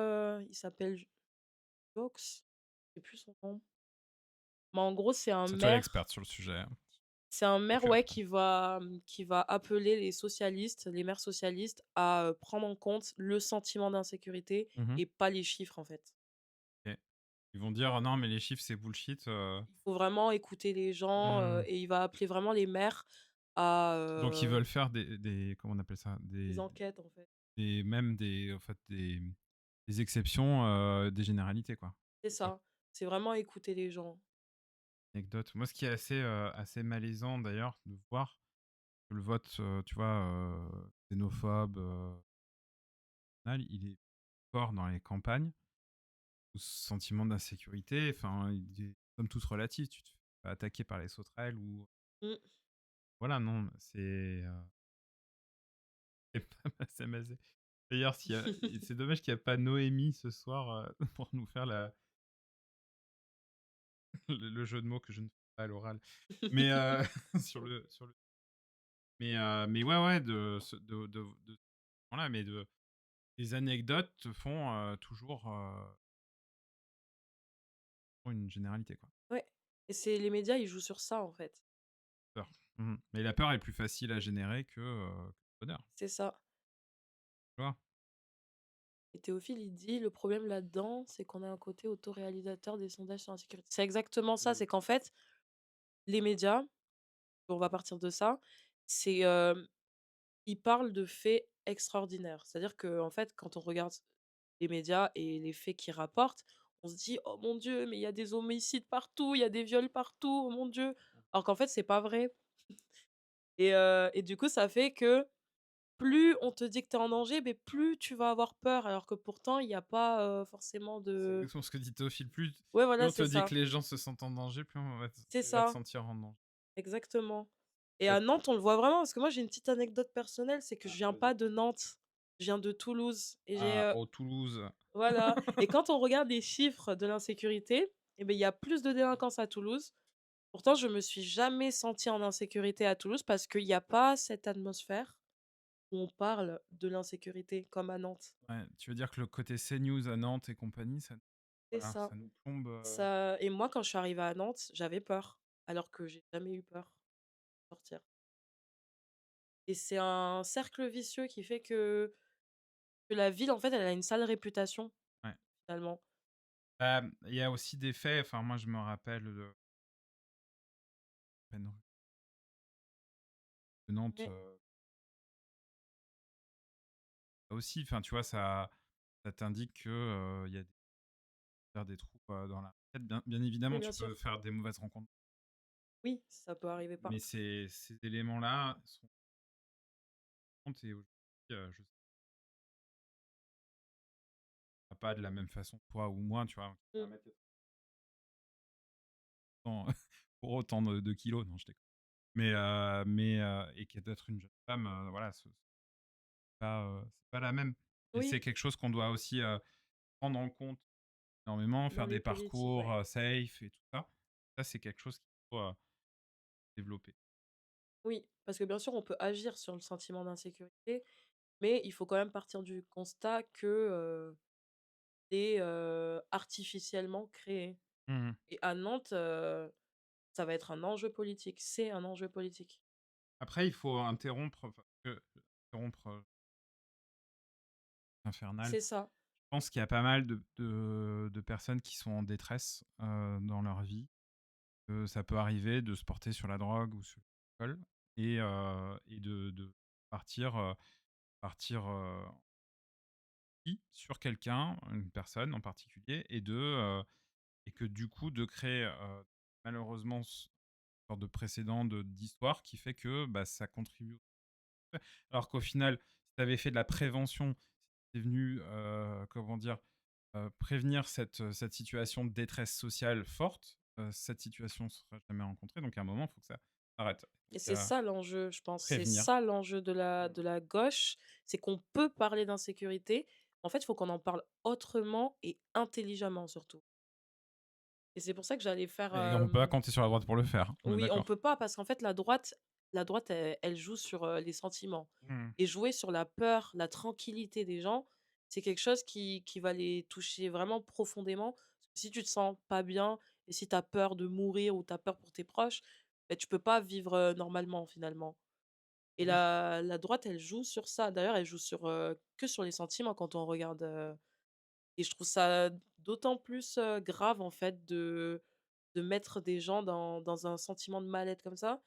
il s'appelle Jox, je sais plus son nom. Mais en gros, C'est toi l'experte sur le sujet, hein. c'est un maire, OK. ouais, qui va appeler les socialistes, les maires socialistes à, prendre en compte le sentiment d'insécurité Mmh. et pas les chiffres, en fait. OK. Ils vont dire: «Non, mais les chiffres, c'est bullshit», Il faut vraiment écouter les gens, mmh. et il va appeler vraiment les maires à, Donc ils veulent faire des comment on appelle ça? des enquêtes, en fait. Même des en fait, des exceptions, des généralités, quoi. C'est C'est ça. ça, c'est vraiment écouter les gens. Anecdote. Moi, ce qui est assez malaisant d'ailleurs de voir que le vote, tu vois, xénophobe, il est fort dans les campagnes. Ce sentiment d'insécurité, enfin, il est somme toute relatif. Tu te fais attaqué par les sauterelles ou Mmh. voilà, non, c'est pas Massamazé. D'ailleurs, c'est dommage qu'il y a pas Noémie ce soir pour nous faire le jeu de mots que je ne fais pas à l'oral. Mais sur le mais ouais, ouais, voilà, mais les anecdotes font toujours une généralité, quoi. Ouais, et c'est les médias, ils jouent sur ça, en fait. Peur. Mais la peur est plus facile à générer que le bonheur, C'est ça. tu vois? Et Théophile, il dit: «Le problème là-dedans, c'est qu'on a un côté autoréalisateur des sondages sur l'insécurité». C'est exactement ça, c'est qu'en fait, les médias, on va partir de ça, c'est, ils parlent de faits extraordinaires. C'est-à-dire qu'en fait, quand on regarde les médias et les faits qu'ils rapportent, on se dit: «Oh mon Dieu, mais il y a des homicides partout, il y a des viols partout, oh mon Dieu!» alors qu'en fait, c'est pas vrai. Et du coup, ça fait que plus on te dit que tu es en danger, mais plus tu vas avoir peur, alors que pourtant il y a pas, forcément C'est de exactement ce que dit Théophile. Plus ouais, plus voilà, on te c'est dit ça. que les gens se sentent en danger, plus C'est tu vas te ça, sentir en danger. exactement. Et Ouais. à Nantes, on le voit vraiment parce que moi, j'ai une petite anecdote personnelle, c'est que je viens pas de Nantes, je viens de Toulouse et j'ai, Oh Toulouse. voilà, et quand on regarde les chiffres de l'insécurité, et ben il y a plus de délinquance à Toulouse. Pourtant, je me suis jamais sentie en insécurité à Toulouse parce qu'il y a pas cette atmosphère où on parle de l'insécurité comme à Nantes. Ouais, tu veux dire que le côté CNews à Nantes et compagnie, ça C'est voilà, ça. ça nous plombe, Ça, et moi, quand je suis arrivée à Nantes, j'avais peur, alors que j'ai jamais eu peur de sortir. Et c'est un cercle vicieux qui fait que la ville, en fait, elle a une sale réputation, ouais. finalement. Il y a aussi des faits, enfin moi je me rappelle de Nantes, Ouais, aussi, enfin tu vois, ça t'indique que, il y a des trous, dans la tête. Bien oui, évidemment, bien tu peux sûr. faire des mauvaises rencontres, Oui, ça peut arriver mais partout. ces éléments-là sont compte et aujourd'hui, je sais pas de la même façon que toi ou moi, tu vois? Mmh. 1 m pour autant de kilos, non, je déconne. Et qui d'être une jeune femme, voilà, c'est pas la même et Oui, c'est quelque chose qu'on doit aussi, prendre en compte énormément, dans faire les des politiques, parcours, ouais. safe et tout ça. Ça, c'est quelque chose qu'il faut, développer. Oui, parce que bien sûr, on peut agir sur le sentiment d'insécurité, mais il faut quand même partir du constat que, c'est, artificiellement créé. Mmh. Et à Nantes, ça va être un enjeu politique. C'est un enjeu politique. Après, il faut interrompre, enfin, interrompre, infernal. C'est ça. Je pense qu'il y a pas mal de personnes qui sont en détresse, dans leur vie. Ça peut arriver de se porter sur la drogue ou sur l'alcool et de partir, sur quelqu'un, une personne en particulier et que du coup de créer, malheureusement une sorte de précédent d'histoire qui fait que, bah, ça contribue alors qu'au final, si tu avais fait de la prévention, si tu venu, comment dire? Prévenir cette situation de détresse sociale forte, cette situation ne serait jamais rencontrée, donc à un moment, il faut que ça arrête. Et Donc c'est ça l'enjeu, je pense. C'est prévenir. ça l'enjeu de la Mmh. de la gauche, c'est qu'on peut parler d'insécurité. En fait, il faut qu'on en parle autrement et intelligemment surtout. Et c'est pour ça que j'allais faire, Et on peut pas compter sur la droite pour le faire, hein, on est oui, on d'accord. peut pas parce qu'en fait la droite elle joue sur, les sentiments, Mmh. et jouer sur la peur, la tranquillité des gens, c'est quelque chose qui va les toucher vraiment profondément. Parce que si tu te sens pas bien et si tu as peur de mourir ou tu as peur pour tes proches, bah, tu peux pas vivre, normalement finalement. Et Oui. la droite, elle joue sur ça. D'ailleurs, elle joue sur, que sur les sentiments quand on regarde, et je trouve ça d'autant plus, grave en fait de mettre des gens dans un sentiment de mal-être comme ça.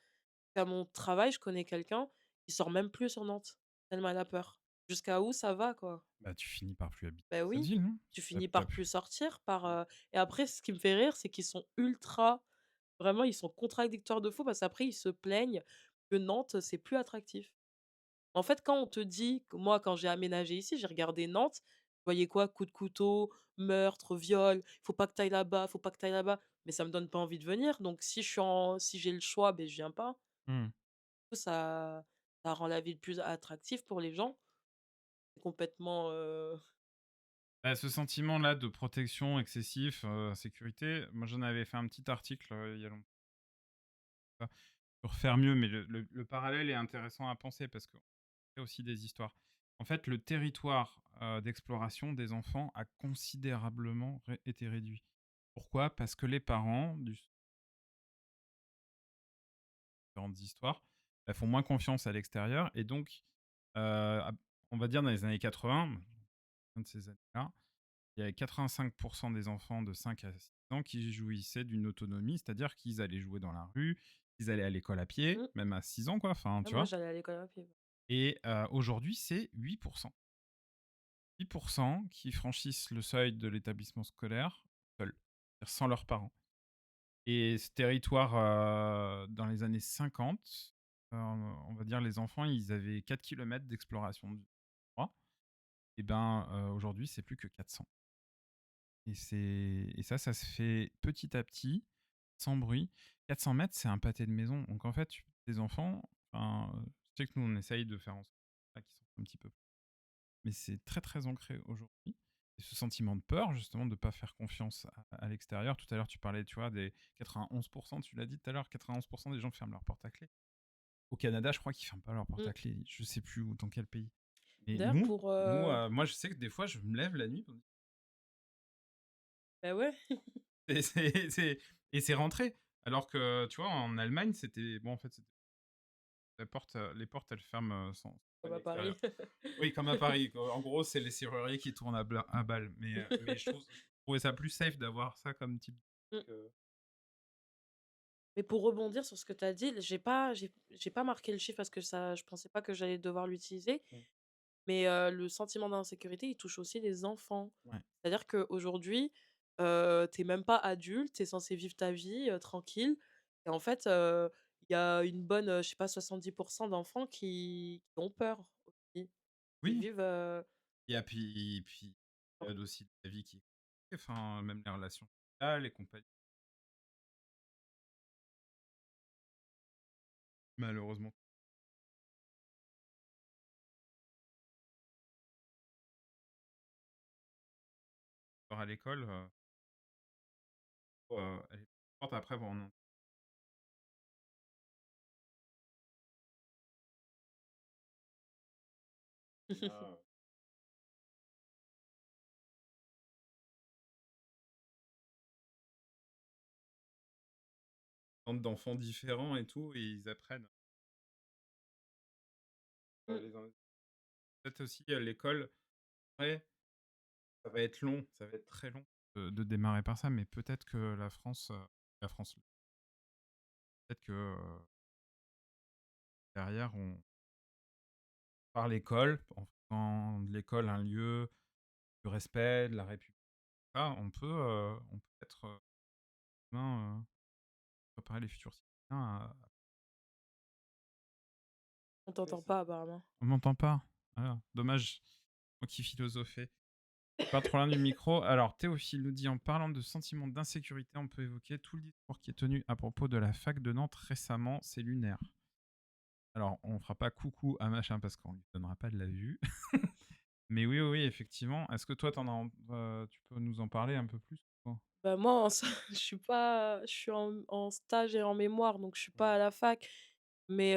À mon travail, je connais quelqu'un qui sort même plus sur Nantes, tellement elle a peur. Jusqu'à où ça va, quoi? Bah, tu finis par plus habiter Ben dans cette oui, ville, non? tu Tu finis as par plus plus sortir, et après ce qui me fait rire, c'est qu'ils sont ultra vraiment, ils sont contradictoires de fou parce qu'après ils se plaignent que Nantes, c'est plus attractif. En fait, quand on te dit que moi, quand j'ai aménagé ici, j'ai regardé Nantes, voyais quoi? Coup de couteau, meurtre, viol, faut pas que tu ailles là-bas, faut pas que tu ailles là-bas, mais ça me donne pas envie de venir, donc si j'ai le choix, ben je viens pas. Mmh. Ça rend la ville plus attractive pour les gens. C'est complètement, Bah, ce sentiment-là de protection excessif, sécurité, moi j'en avais fait un petit article, il y a longtemps sur faire mieux, mais le parallèle est intéressant à penser parce qu'on fait aussi des histoires. En fait, le territoire, d'exploration des enfants a considérablement été réduit. Pourquoi? Parce que les parents, différentes histoires, bah, font moins confiance à l'extérieur et donc, on va dire dans les années 80, de ces années-là, il y avait 85% des enfants de 5 à 6 ans qui jouissaient d'une autonomie, c'est-à-dire qu'ils allaient jouer dans la rue, ils allaient à l'école à pied, mmh, même à 6 ans, quoi, enfin, tu moi vois? j'allais à l'école à pied. Et aujourd'hui, c'est 8%. 8% qui franchissent le seuil de l'établissement scolaire seuls, c'est-à-dire sans leurs parents. Et ce territoire, dans les années 50, on va dire les enfants, ils avaient 4 kilomètres d'exploration du droit. Et ben, aujourd'hui, c'est plus que 400. Et ça se fait petit à petit, sans bruit. 400 mètres, c'est un pâté de maison. Donc en fait, tes enfants, enfin, je sais que nous, on essaye de faire en sorte qu'ils sortent un petit peu. Mais c'est très, très ancré aujourd'hui. Et ce sentiment de peur, justement, de ne pas faire confiance à l'extérieur. Tout à l'heure, tu parlais, tu vois, des 91%, tu l'as dit tout à l'heure, 91% des gens ferment leur porte à clé. Au Canada, je crois qu'ils ferment pas leur porte Mmh. à clé. Je sais plus où, dans quel pays. Et D'ailleurs pour, moi, je sais que des fois, je me lève la nuit. bah, ouais. Et c'est rentré. Alors que, tu vois, en Allemagne, c'était bon, en fait, c'était les portes, elles ferment, sans à Comme à l'extérieur. Paris. Oui, comme à Paris, quoi. En gros, c'est les serruriers qui tournent à balle. Mais je trouvais ça plus safe d'avoir ça comme type Mmh. que Mais pour rebondir sur ce que tu as dit, j'ai pas marqué le chiffre parce que ça je pensais pas que j'allais devoir l'utiliser, mmh, mais le sentiment d'insécurité, il touche aussi les enfants. ouais. C'est-à-dire qu'aujourd'hui, tu même pas adulte, tu es censé vivre ta vie, tranquille et en fait, il y a une bonne, je sais pas 70 d'enfants qui ont peur aussi. Ils Oui, vivent, et puis il y a aussi la vie qui est enfin, même les relations sociales et compagnie. Malheureusement, à l'école, elle est forte après bon, on a tant d'enfants différents et tout et ils apprennent, mmh, les uns peut-être aussi, l'école, ouais, ça va être long, ça va être très long de démarrer par ça, mais peut-être que la France, peut-être que, derrière on par l'école, en faisant de l'école un lieu du respect, de la République, ça, on peut être, demain, préparer les futurs citoyens à on ouais, t'entend pas apparemment. on m'entend pas? Ah, dommage, moi qui philosophais. Pas trop loin du micro. Alors, Théophile nous dit, en parlant de sentiment d'insécurité, on peut évoquer tout le discours qui est tenu à propos de la fac de Nantes récemment. C'est lunaire. Alors, on fera pas coucou à machin parce qu'on lui donnera pas de la vue. Mais oui, oui, oui, effectivement. Est-ce que toi, tu peux nous en parler un peu plus, quoi? Bah, moi en soi, je suis en stage et en mémoire, donc je suis pas Ouais. à la fac, mais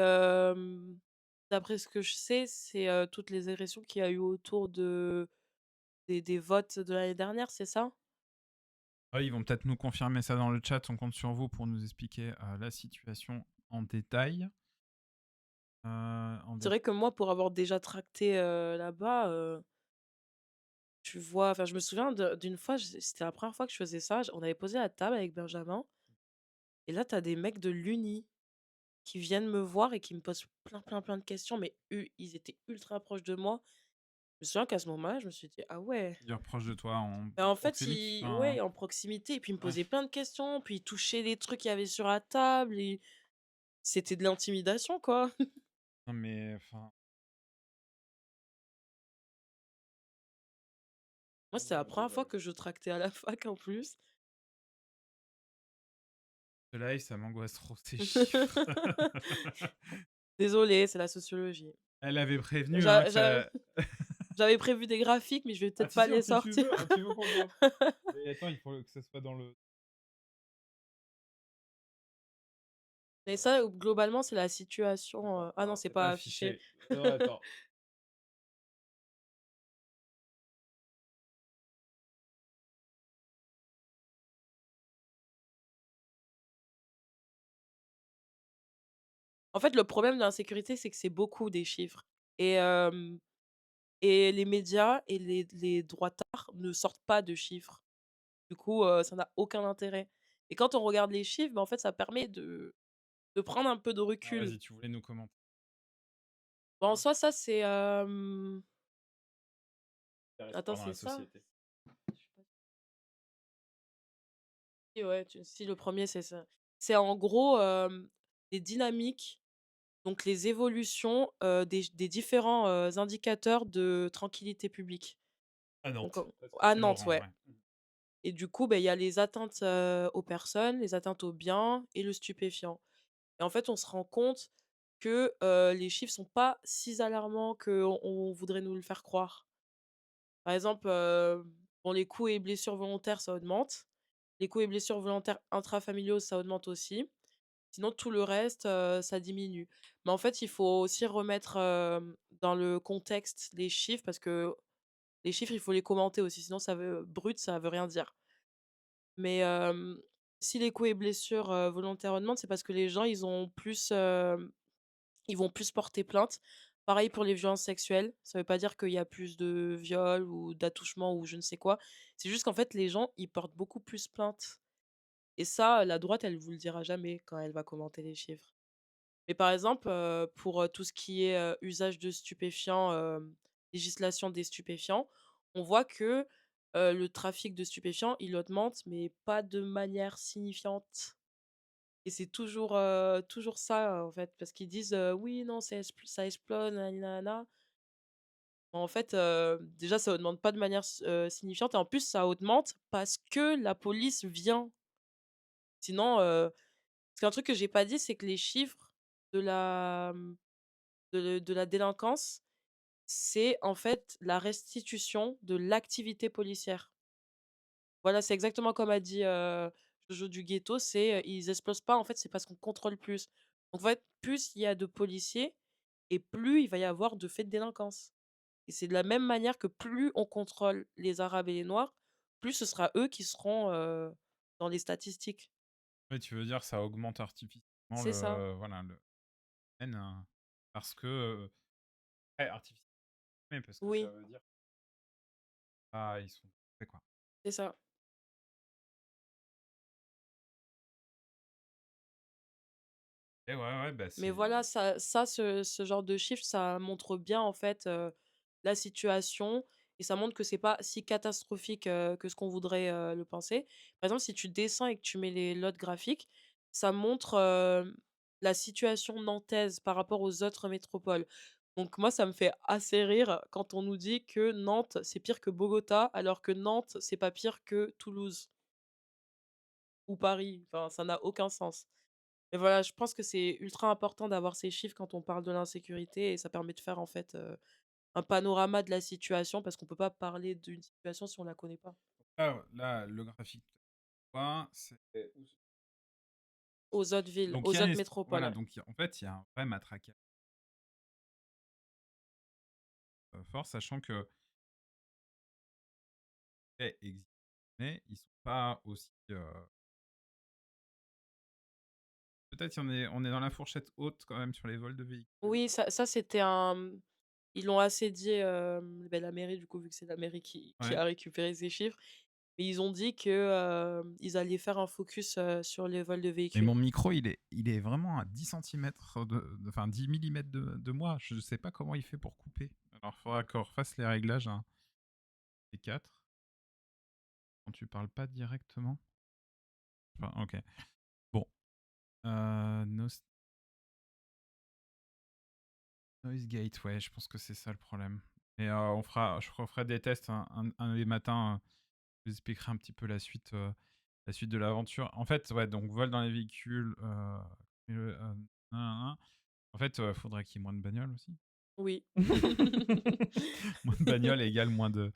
d'après ce que je sais, c'est, toutes les agressions qu'il y a eu autour des votes de l'année dernière, c'est ça? Ah, ils vont peut-être nous confirmer ça dans le chat. On compte sur vous pour nous expliquer la situation en détail. En C'est dé- vrai que moi, pour avoir déjà tracté, là-bas, tu vois enfin, je me souviens d'une fois, c'était la première fois que je faisais ça, on avait posé la table avec Benjamin et là, tu as des mecs de l'Uni qui viennent me voir et qui me posent plein, plein, plein de questions, mais ils étaient ultra proches de moi. Je me souviens qu'à ce moment-là, je me suis dit: «Ah ouais». Dire proche de toi en Mais en fait, proxémique. ouais, en proximité et puis ils me Ouais. posaient plein de questions, puis ils touchaient les trucs qu'il y avait sur la table et c'était de l'intimidation, quoi. Non, mais enfin, Moi, c'était la première fois que je tractais à la fac en plus. Ce live, ça m'angoisse trop, ces chiffres. Désolée, c'est la sociologie. Elle avait prévenu, hein, J'a que j'a ça... J'avais prévu des graphiques, mais je vais Ah, peut-être pas si, les si tu sortir. veux, tu veux qu'on voit. Mais attends, il faut que ça soit dans le... Mais ça, globalement, c'est la situation, ah non, c'est pas affiché. Affiché. Non, attends. En fait, le problème de l'insécurité, c'est que c'est beaucoup des chiffres et et les médias et les droitards ne sortent pas de chiffres. Du coup, ça n'a aucun intérêt et quand on regarde les chiffres, bah, en fait, ça permet de prendre un peu de Ah, recul. vas-y, tu voulais nous commenter. Bah, en soi, ça, c'est, Ça reste attends, dans la c'est ça? société. Si, ouais, si, le premier c'est ça. C'est en gros, les dynamiques, donc les évolutions, des différents, indicateurs de tranquillité publique. À Donc Nantes. Parce que à c'est Nantes, Laurent, ouais. ouais. Et du coup, il y a les atteintes, aux personnes, les atteintes aux biens et le stupéfiant. Et en fait, on se rend compte que, les chiffres sont pas si alarmants qu'on voudrait nous le faire croire. Par exemple, bon, les coups et blessures volontaires, ça augmente. Les coups et blessures volontaires intrafamiliaux, ça augmente aussi. Sinon, tout le reste, ça diminue. Mais en fait, il faut aussi remettre, dans le contexte les chiffres parce que les chiffres, il faut les commenter aussi, sinon ça veut rien dire. Mais si les coups et blessures, volontaires augmentent, c'est parce que les gens, ils vont plus porter plainte. Pareil pour les violences sexuelles, ça veut pas dire qu'il y a plus de viols ou d'attouchements ou je ne sais quoi. C'est juste qu'en fait, les gens, ils portent beaucoup plus plainte et ça, la droite, elle vous le dira jamais quand elle va commenter les chiffres. Mais par exemple, pour, tout ce qui est, usage de stupéfiants, législation des stupéfiants, on voit que, le trafic de stupéfiants, il augmente, mais pas de manière signifiante et c'est toujours ça, en fait, parce qu'ils disent, «Oui, non, ça explose, nani nanana». En fait, déjà, ça augmente pas de manière signifiante et en plus, ça augmente parce que la police vient. Sinon, parce qu'un truc que j'ai pas dit, c'est que les chiffres de la, de la délinquance, c'est en fait la restitution de l'activité policière. Voilà, c'est exactement comme a dit, Jojo du Ghetto, c'est, ils explosent pas, en fait, c'est parce qu'on contrôle plus. Donc en fait, plus il y a de policiers et plus il va y avoir de faits de délinquance. Et c'est de la même manière que plus on contrôle les arabes et les noirs, plus ce sera eux qui seront, dans les statistiques. Oui, tu veux dire, ça augmente artificiellement C'est ça. voilà, le N, parce que... ouais, artificiellement, mais parce que ça Oui, veut dire... Ah, ils sont... C'est quoi? c'est ça. Et ouais, bah Mais c'est... voilà, ce genre de chiffres, ça montre bien, en fait, la situation et ça montre que c'est pas si catastrophique, que ce qu'on voudrait, le penser. Par exemple, si tu descends et que tu mets les lots graphiques, ça montre, la situation nantaise par rapport aux autres métropoles. Donc moi, ça me fait assez rire quand on nous dit que Nantes, c'est pire que Bogota, alors que Nantes, c'est pas pire que Toulouse ou Paris. Enfin, ça n'a aucun sens. Mais voilà, je pense que c'est ultra important d'avoir ces chiffres quand on parle de l'insécurité et ça permet de faire en fait, un panorama de la situation parce qu'on peut pas parler d'une situation si on la connaît pas. Là, le graphique, quoi, c'est... Aux autres villes, Donc, il y aux a autres métropoles, voilà, ouais. donc en fait, il y a un vrai matraquage fort, sachant que faits existent, mais ils sont pas aussi... Peut-être on est dans la fourchette haute quand même sur les vols de véhicules. Oui, ça c'était un, ils l'ont assez dit, la mairie du coup, vu que c'est la mairie qui Ouais. a récupéré ces chiffres, mais ils ont dit que, ils allaient faire un focus, sur les vols de Mais véhicules. mon micro, il est vraiment à 10 centimètres enfin 10 millimètres de moi. Je sais pas comment il fait pour couper. Alors, il faudra qu'on refasse les réglages, hein. Les 4. Quand tu parles pas directement. Enfin, ok. Bon. Noise gate, ouais, je pense que c'est ça le problème. Et je referai des tests un des matins. Je vous expliquerai un petit peu la suite de l'aventure. En fait, ouais, donc vol dans les véhicules. Nan. En fait, il faudrait qu'il y ait moins de bagnoles aussi. Oui. Moins de bagnoles égale moins de.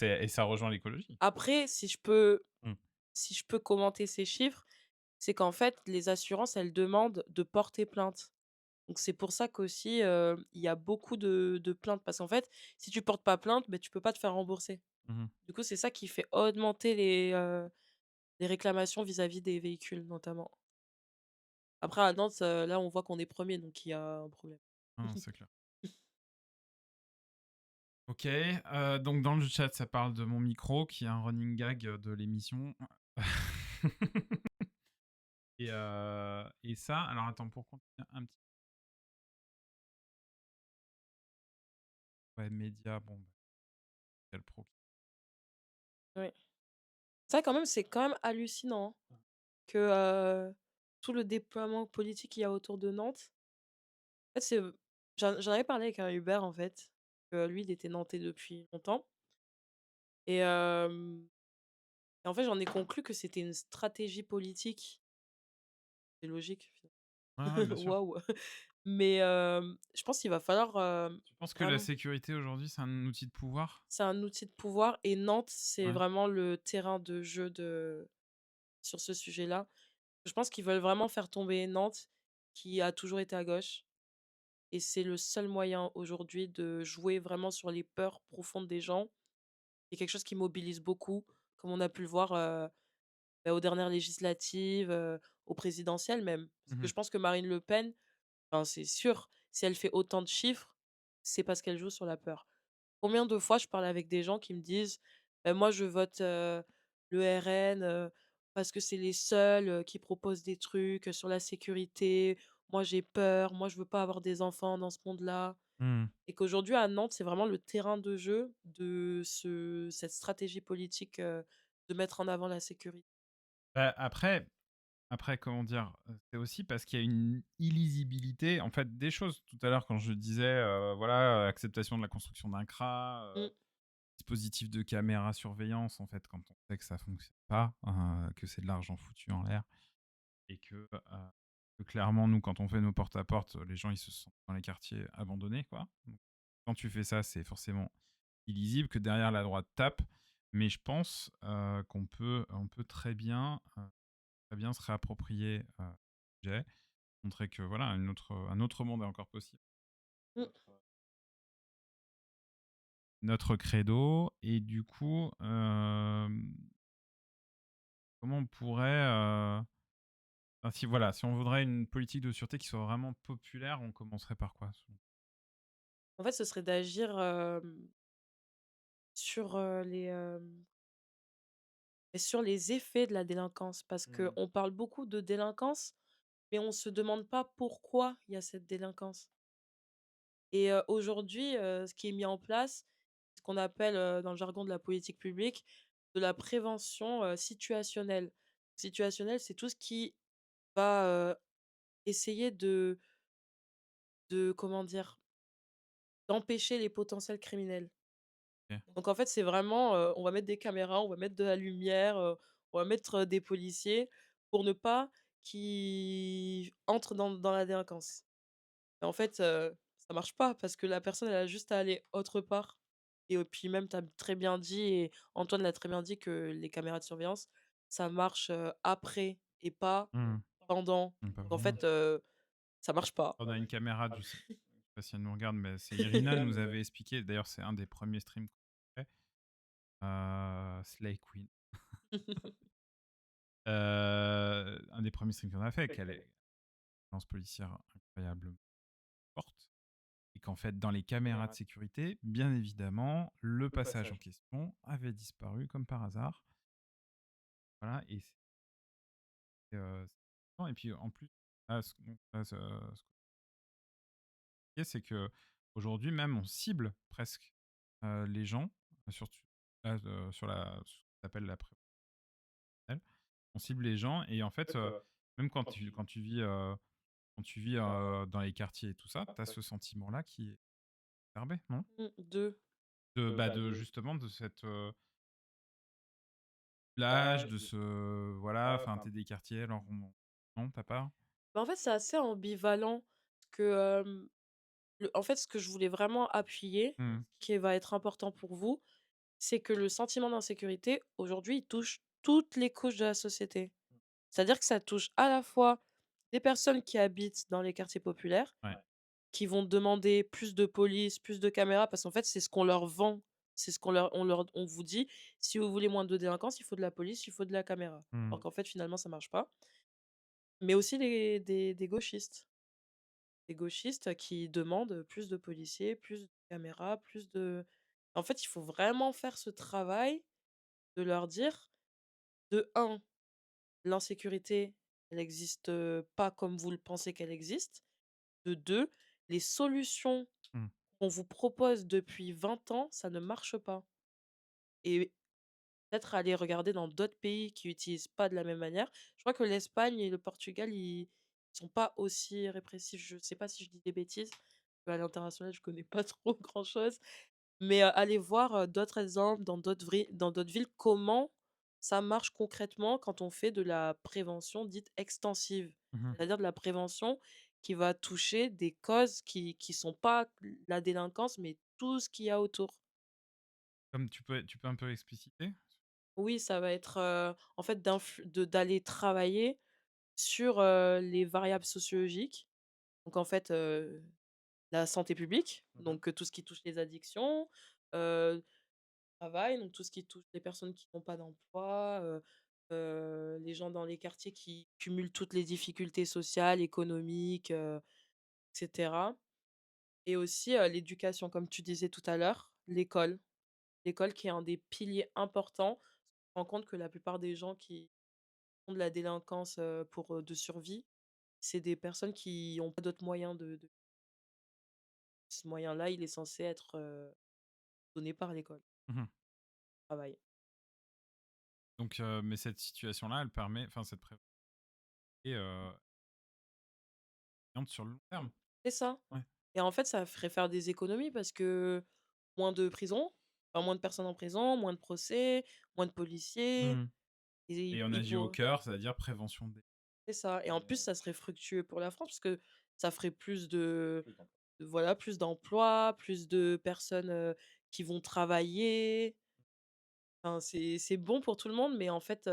Et ça rejoint l'écologie. Après, Mm. si je peux commenter ces chiffres, c'est qu'en fait, les assurances, elles demandent de porter plainte. Donc c'est pour ça qu'aussi, il y a beaucoup de plaintes parce qu'en fait, si tu portes pas plainte, ben tu peux pas te faire rembourser. Mhm. Du coup, c'est ça qui fait augmenter les réclamations vis-à-vis des véhicules, notamment. Après à Nantes, là, on voit qu'on est premier, donc il y a un problème. Ah non, c'est clair. Ok, donc dans le chat, ça parle de mon micro qui est un running gag de l'émission. Et ça, alors attends, pour continuer un petit. Ouais, média, bon, bah, c'est le pro. Ouais. Ça quand même, c'est quand même hallucinant, hein, que, tout le déploiement politique qu'il y a autour de Nantes. En fait, j'en avais parlé avec un Hubert, en fait, que lui, il était nantais depuis longtemps et en fait, j'en ai conclu que c'était une stratégie politique. C'est logique, Ouais, ouais, bien sûr. waouh! Mais je pense qu'il va falloir, Tu penses que la vraiment sécurité aujourd'hui, c'est un outil de pouvoir? c'est un outil de pouvoir et Nantes, c'est Ouais. vraiment le terrain de jeu sur ce sujet-là. Je pense qu'ils veulent vraiment faire tomber Nantes, qui a toujours été à gauche et c'est le seul moyen aujourd'hui de jouer vraiment sur les peurs profondes des gens. C'est quelque chose qui mobilise beaucoup, comme on a pu le voir, aux dernières législatives, aux présidentielles même. Parce que Mhm. je pense que Marine Le Pen, enfin, c'est sûr, si elle fait autant de chiffres, c'est parce qu'elle joue sur la peur. Combien de fois je parle avec des gens qui me disent: Moi je vote, le RN, parce que c'est les seuls, qui proposent des trucs, sur la sécurité. Moi j'ai peur, moi je veux pas avoir des enfants dans ce monde-là». Mhm. Et qu'aujourd'hui à Nantes, c'est vraiment le terrain de jeu de cette stratégie politique, de mettre en avant la sécurité. Bah, après, comment dire, c'est aussi parce qu'il y a une illisibilité, en fait, des choses. Tout à l'heure, quand je disais, voilà, acceptation de la construction d'un CRA, Mmh, dispositif de caméra surveillance, en fait, quand on sait que ça fonctionne pas, que c'est de l'argent foutu en l'air, et que clairement, nous, quand on fait nos porte-à-porte, les gens, ils se sentent dans les quartiers abandonnés, quoi. Donc, quand tu fais ça, c'est forcément illisible, que derrière la droite tape, mais je pense on peut très bien se réapproprier le sujet, montrer que voilà, un autre monde est encore possible. mmh. Notre credo, et du coup, comment on pourrait. Enfin, si on voudrait une politique de sûreté qui soit vraiment populaire, on commencerait par quoi? En fait, ce serait d'agir, sur, sur les effets de la délinquance parce Mmh. qu'on parle beaucoup de délinquance, mais on se demande pas pourquoi il y a cette délinquance et aujourd'hui, ce qui est mis en place, ce qu'on appelle, dans le jargon de la politique publique, de la prévention, situationnelle. Situationnelle, c'est tout ce qui va, essayer de comment dire? D'empêcher les potentiels criminels. OK. Donc en fait, c'est vraiment, on va mettre des caméras, on va mettre de la lumière, on va mettre, des policiers pour ne pas qu'ils entrent dans la délinquance. Et en fait, ça marche pas parce que la personne, elle a juste à aller autre part et puis même tu as très bien dit et Antoine l'a très bien dit que les caméras de surveillance, ça marche, après et pas Mmh. pendant. Pas Donc en vraiment. fait, ça marche pas. On a une caméra, je sais pas si elle nous regarde, mais c'est Irina nous avait expliqué. D'ailleurs, c'est un des premiers streams qu'on fait. Slay Queen. Un des premiers streams qu'on a fait, qu'elle est une présence policière incroyablement forte. Et qu'en fait, dans les caméras de sécurité, bien évidemment, le passage en question avait disparu comme par hasard. Voilà, et puis en plus, là, ce qu'on dit, c'est que aujourd'hui même, on cible presque les gens, surtout là, ce qu'on appelle la prévention. On cible les gens, et en fait, même quand tu vis dans les quartiers et tout ça, tu as ce sentiment-là qui est exacerbé, non? 2. De justement de cette plage, de ce voilà, enfin, t'es des quartiers, alors non, t'as pas? Bah, en fait, c'est assez ambivalent parce que, en fait, ce que je voulais vraiment appuyer, Mmh. qui va être important pour vous, c'est que le sentiment d'insécurité, aujourd'hui, il touche toutes les couches de la société. C'est-à-dire que ça touche à la fois des personnes qui habitent dans les quartiers populaires, Ouais. qui vont demander plus de police, plus de caméras, parce qu'en fait, c'est ce qu'on leur vend. C'est ce on vous dit, si vous voulez moins de délinquance, il faut de la police, il faut de la caméra. Mmh. Alors qu'en fait, finalement, ça marche pas. Mais aussi des gauchistes. Des gauchistes qui demandent plus de policiers, plus de caméras, plus de. En fait, il faut vraiment faire ce travail de leur dire, de un, l'insécurité, elle n'existe pas comme vous le pensez qu'elle existe. De 2, les solutions Mmh. qu'on vous propose depuis 20 ans, ça ne marche pas. Et peut-être aller regarder dans d'autres pays qui utilisent pas de la même manière. Je crois que l'Espagne et le Portugal, ils sont pas aussi répressifs. Je sais pas si je dis des bêtises. À l'international, je connais pas trop grand-chose. Mais allez voir d'autres exemples dans d'autres villes, comment ça marche concrètement quand on fait de la prévention dite extensive. Mmh. C'est-à-dire de la prévention qui va toucher des causes qui sont pas la délinquance, mais tout ce qu'il y a autour. Comme tu peux un peu expliciter? Oui, ça va être, en fait d'aller travailler sur, les variables sociologiques. Donc en fait, la santé publique, Mmh. donc tout ce qui touche les addictions, heu, travail, donc tout ce qui touche les personnes qui n'ont pas d'emploi, les gens dans les quartiers qui cumulent toutes les difficultés sociales, économiques, et cetera. Et aussi, l'éducation, comme tu disais tout à l'heure, l'école. L'école qui est un des piliers importants. On se rend compte que la plupart des gens qui font de la délinquance, pour, de survie, c'est des personnes qui ont pas d'autres moyens de ce moyen-là, il est censé être, donné par l'école, Mmh. travail. Donc mais cette situation-là, elle permet enfin cette prévention est, payante sur le long terme? C'est ça. Ouais. Et en fait, ça ferait faire des économies parce que moins de prisons, enfin moins de personnes en prison, moins de procès, moins de policiers Mmh. et Et on ils agit au pour cœur, c'est-à-dire prévention des c'est ça. Et en plus, ça serait fructueux pour la France parce que ça ferait plus de voilà, plus d'emplois, plus de personnes, qui vont travailler. Enfin, c'est bon pour tout le monde, mais en fait,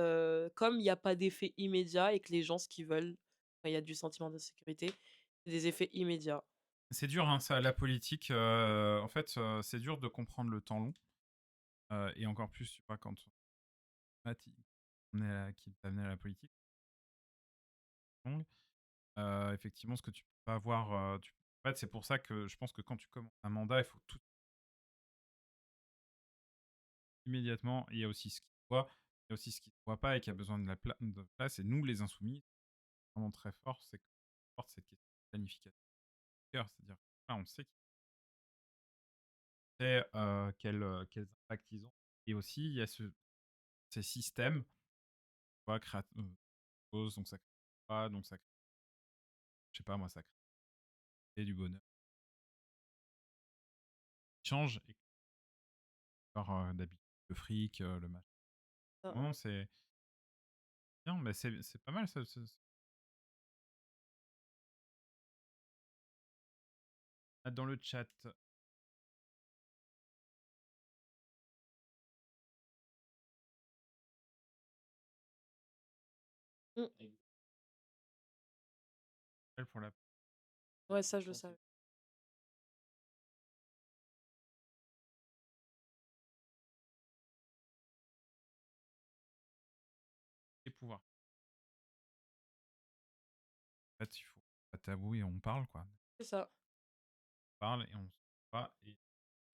comme il y a pas d'effet immédiat et que les gens, ce qu'ils veulent, quand il y a du sentiment d'insécurité, c'est des effets immédiats. c'est dur, hein, ça, la politique, en fait, c'est dur de comprendre le temps long, et encore plus, tu vois, quand on est à qui t'a amené à la politique longue, effectivement, ce que tu peux pas avoir, en fait, c'est pour ça que je pense que quand tu commences un mandat, il faut tout immédiatement. Il y a aussi ce qui se voit, il y a aussi ce qui ne se voit pas et qui a besoin de place. Et nous, les insoumis, vraiment très fort, c'est que porte cette question de planification. C'est-à-dire, là, on sait quels impacts ils ont. Et aussi, il y a ces systèmes, tu vois, donc ça crée pas, donc ça crée, je sais pas moi, ça crée du bonheur. Qui change et par d'habitude, le fric, le machin. Hein, Non, c'est bien, mais c'est pas mal ça. Ah, dans le chat, mmh. elle pour la Ouais, ça, je le savais. les pouvoirs. En fait, il faut pas tabou et on parle quoi. C'est ça. On parle et on se voit et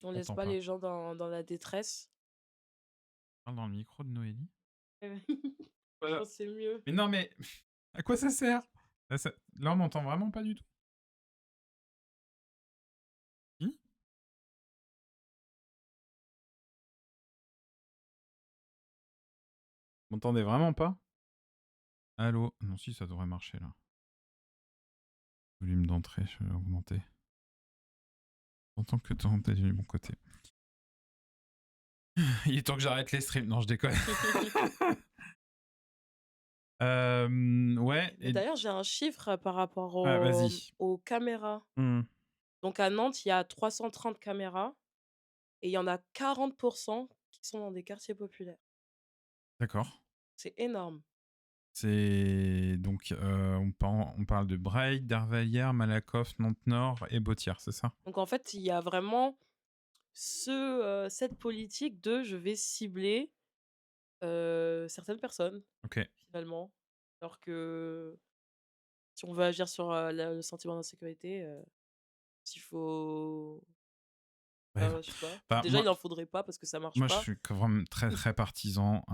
On on laisse entend pas pas. les gens dans la détresse. Parle dans le micro de Noélie. Je Voilà. pense que c'est mieux. Mais non, mais à quoi ça sert? Là, on m'entend vraiment pas du tout. Si? Vous m'entendez vraiment pas? Allô? Non, si, ça devrait marcher là. Volume d'entrée, je vais augmenter. J'entends que t'es du bon côté. Il est temps que j'arrête les streams. Non, je déconne. Ouais. Mais d'ailleurs, j'ai un chiffre par rapport Vas-y. aux caméras. Donc à Nantes, il y a 330 caméras et il y en a 40% qui sont dans des quartiers populaires. D'accord. C'est énorme. C'est donc on parle de Breil, d'Arveillères, Malakoff, Nantes-Nord et Bautière, c'est ça? Donc en fait, il y a vraiment cette politique de je vais cibler certaines personnes, Ok. finalement. Alors que si on veut agir sur le sentiment d'insécurité, s'il faut. Ouais. Je sais pas. Bah, Déjà, il n'en faudrait pas parce que ça marche moi, je pas. suis vraiment très très partisan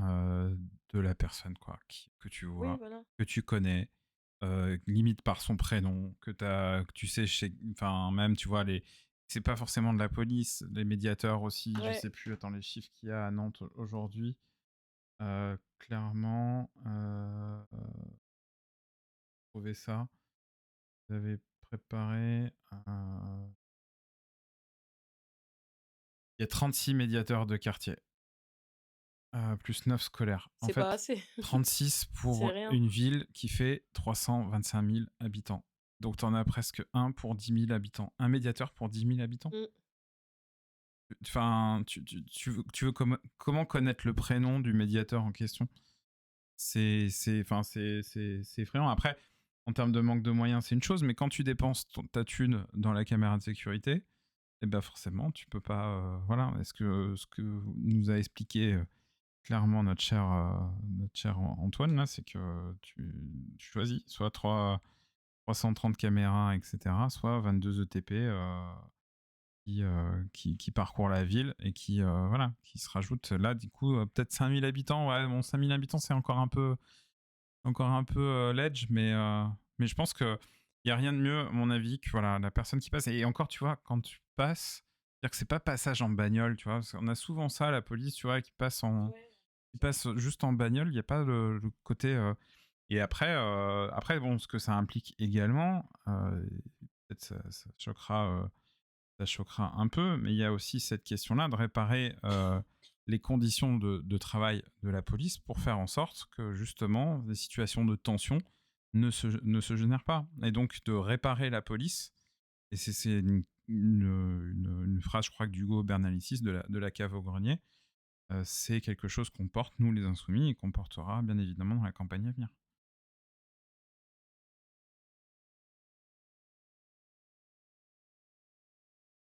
de la personne quoi, que tu Oui, vois, voilà. que tu connais, limite par son prénom, que tu sais, enfin même tu vois c'est pas forcément de la police, les médiateurs aussi, je Ouais. sais plus, attends les chiffres qu'il y a à Nantes aujourd'hui, clairement, trouver ça, vous avez préparé, il y a 36 médiateurs de quartier. Plus 9 scolaires. En C'est pas fait, assez. 36 C'est pour rien. une ville qui fait 325 000 habitants. Donc, tu en as presque un pour 10 000 habitants. Un médiateur pour 10 000 habitants. Enfin, tu veux comment connaître le prénom du médiateur en question? C'est effrayant. Après, en termes de manque de moyens, c'est une chose, mais quand tu dépenses ta thune dans la caméra de sécurité, eh ben forcément, tu peux pas. Voilà. Est-ce que ce que nous a expliqué clairement notre cher Antoine, là, c'est que tu choisis soit 330 caméras, etc., soit 22 ETP qui parcourent la ville et qui se rajoutent là, du coup, peut-être 5000 habitants. Ouais, bon, 5000 habitants, c'est encore un peu ledge, mais je pense qu'il n'y a rien de mieux, à mon avis, que voilà, la personne qui passe. Et encore, tu vois, quand tu passes, c'est-à-dire que c'est pas passage en bagnole, tu vois, parce qu'on a souvent ça, la police, tu vois, qui passe juste en bagnole, il n'y a pas le côté. Et après, bon, ce que ça implique également, peut-être ça choquera un peu, mais il y a aussi cette question-là de réparer les conditions de travail de la police pour faire en sorte que justement des situations de tension ne se génèrent pas. Et donc de réparer la police, et c'est une phrase, je crois, que d'Hugo Bernalicis de la cave au grenier, c'est quelque chose qu'on porte, nous les insoumis, et qu'on portera bien évidemment dans la campagne à venir.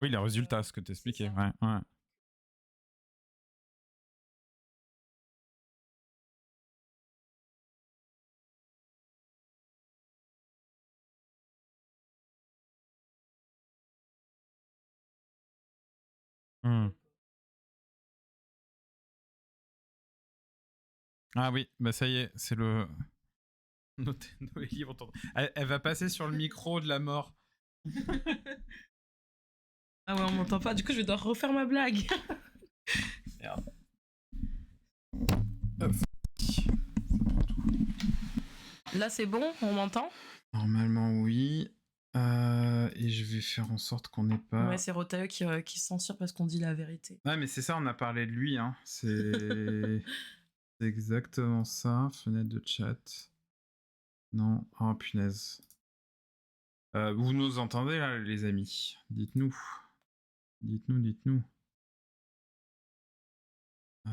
Oui, les résultats, ce que tu expliquais. Ouais. Ah oui, bah ça y est, c'est le. Noélie, elle va passer sur le micro de la mort. Ah ouais, on m'entend pas, du coup je vais devoir refaire ma blague. Merde. Là c'est bon, on m'entend? Normalement oui. Et je vais faire en sorte qu'on n'ait pas. Ouais, c'est Rotae qui censure parce qu'on dit la vérité. Ouais, mais c'est ça, on a parlé de lui. Hein. C'est exactement ça. Fenêtre de chat. Non. Oh punaise. Vous nous entendez là, les amis? Dites-nous. Dites-nous.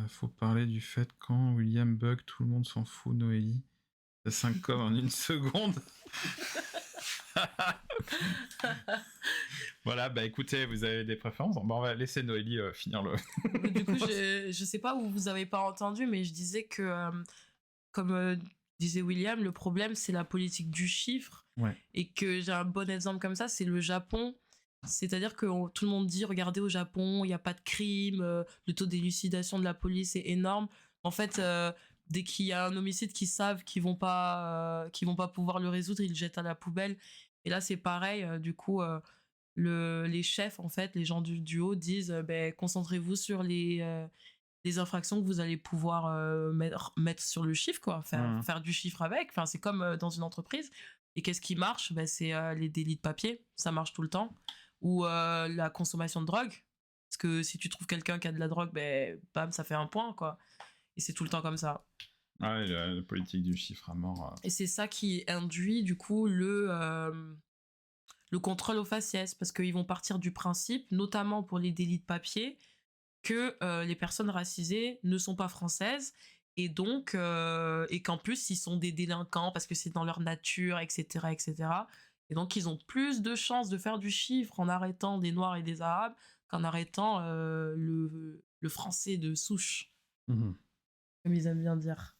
Faut parler du fait quand William bug, tout le monde s'en fout, Noélie. C'est 5 coms en une seconde. Voilà, bah écoutez, vous avez des préférences. Bon, on va laisser Noélie finir le. Du coup, je sais pas où vous avez pas entendu, mais je disais que, comme disait William, le problème c'est la politique du chiffre. Ouais. Et que j'ai un bon exemple comme ça, c'est le Japon. C'est-à-dire que tout le monde dit, regardez au Japon, il n'y a pas de crime, le taux d'élucidation de la police est énorme. En fait, dès qu'il y a un homicide qu'ils savent qu'ils vont pas pouvoir le résoudre, ils le jettent à la poubelle. Et là, c'est pareil. Du coup, les chefs, en fait, les gens du haut disent, concentrez-vous sur les infractions que vous allez pouvoir mettre sur le chiffre, quoi. Faire du chiffre avec. Enfin, c'est comme dans une entreprise. Et qu'est-ce qui marche? C'est les délits de papier. Ça marche tout le temps. ou la consommation de drogue. Parce que si tu trouves quelqu'un qui a de la drogue, ben, bam, ça fait un point, quoi. Et c'est tout le temps comme ça. Ouais, la politique du chiffre à mort. Et c'est ça qui induit, du coup, le contrôle aux faciès. Parce qu'ils vont partir du principe, notamment pour les délits de papier, que les personnes racisées ne sont pas françaises et donc et qu'en plus ils sont des délinquants parce que c'est dans leur nature, etc., etc. Et donc ils ont plus de chances de faire du chiffre en arrêtant des noirs et des arabes qu'en arrêtant le français de souche, Mhm. comme ils aiment bien dire.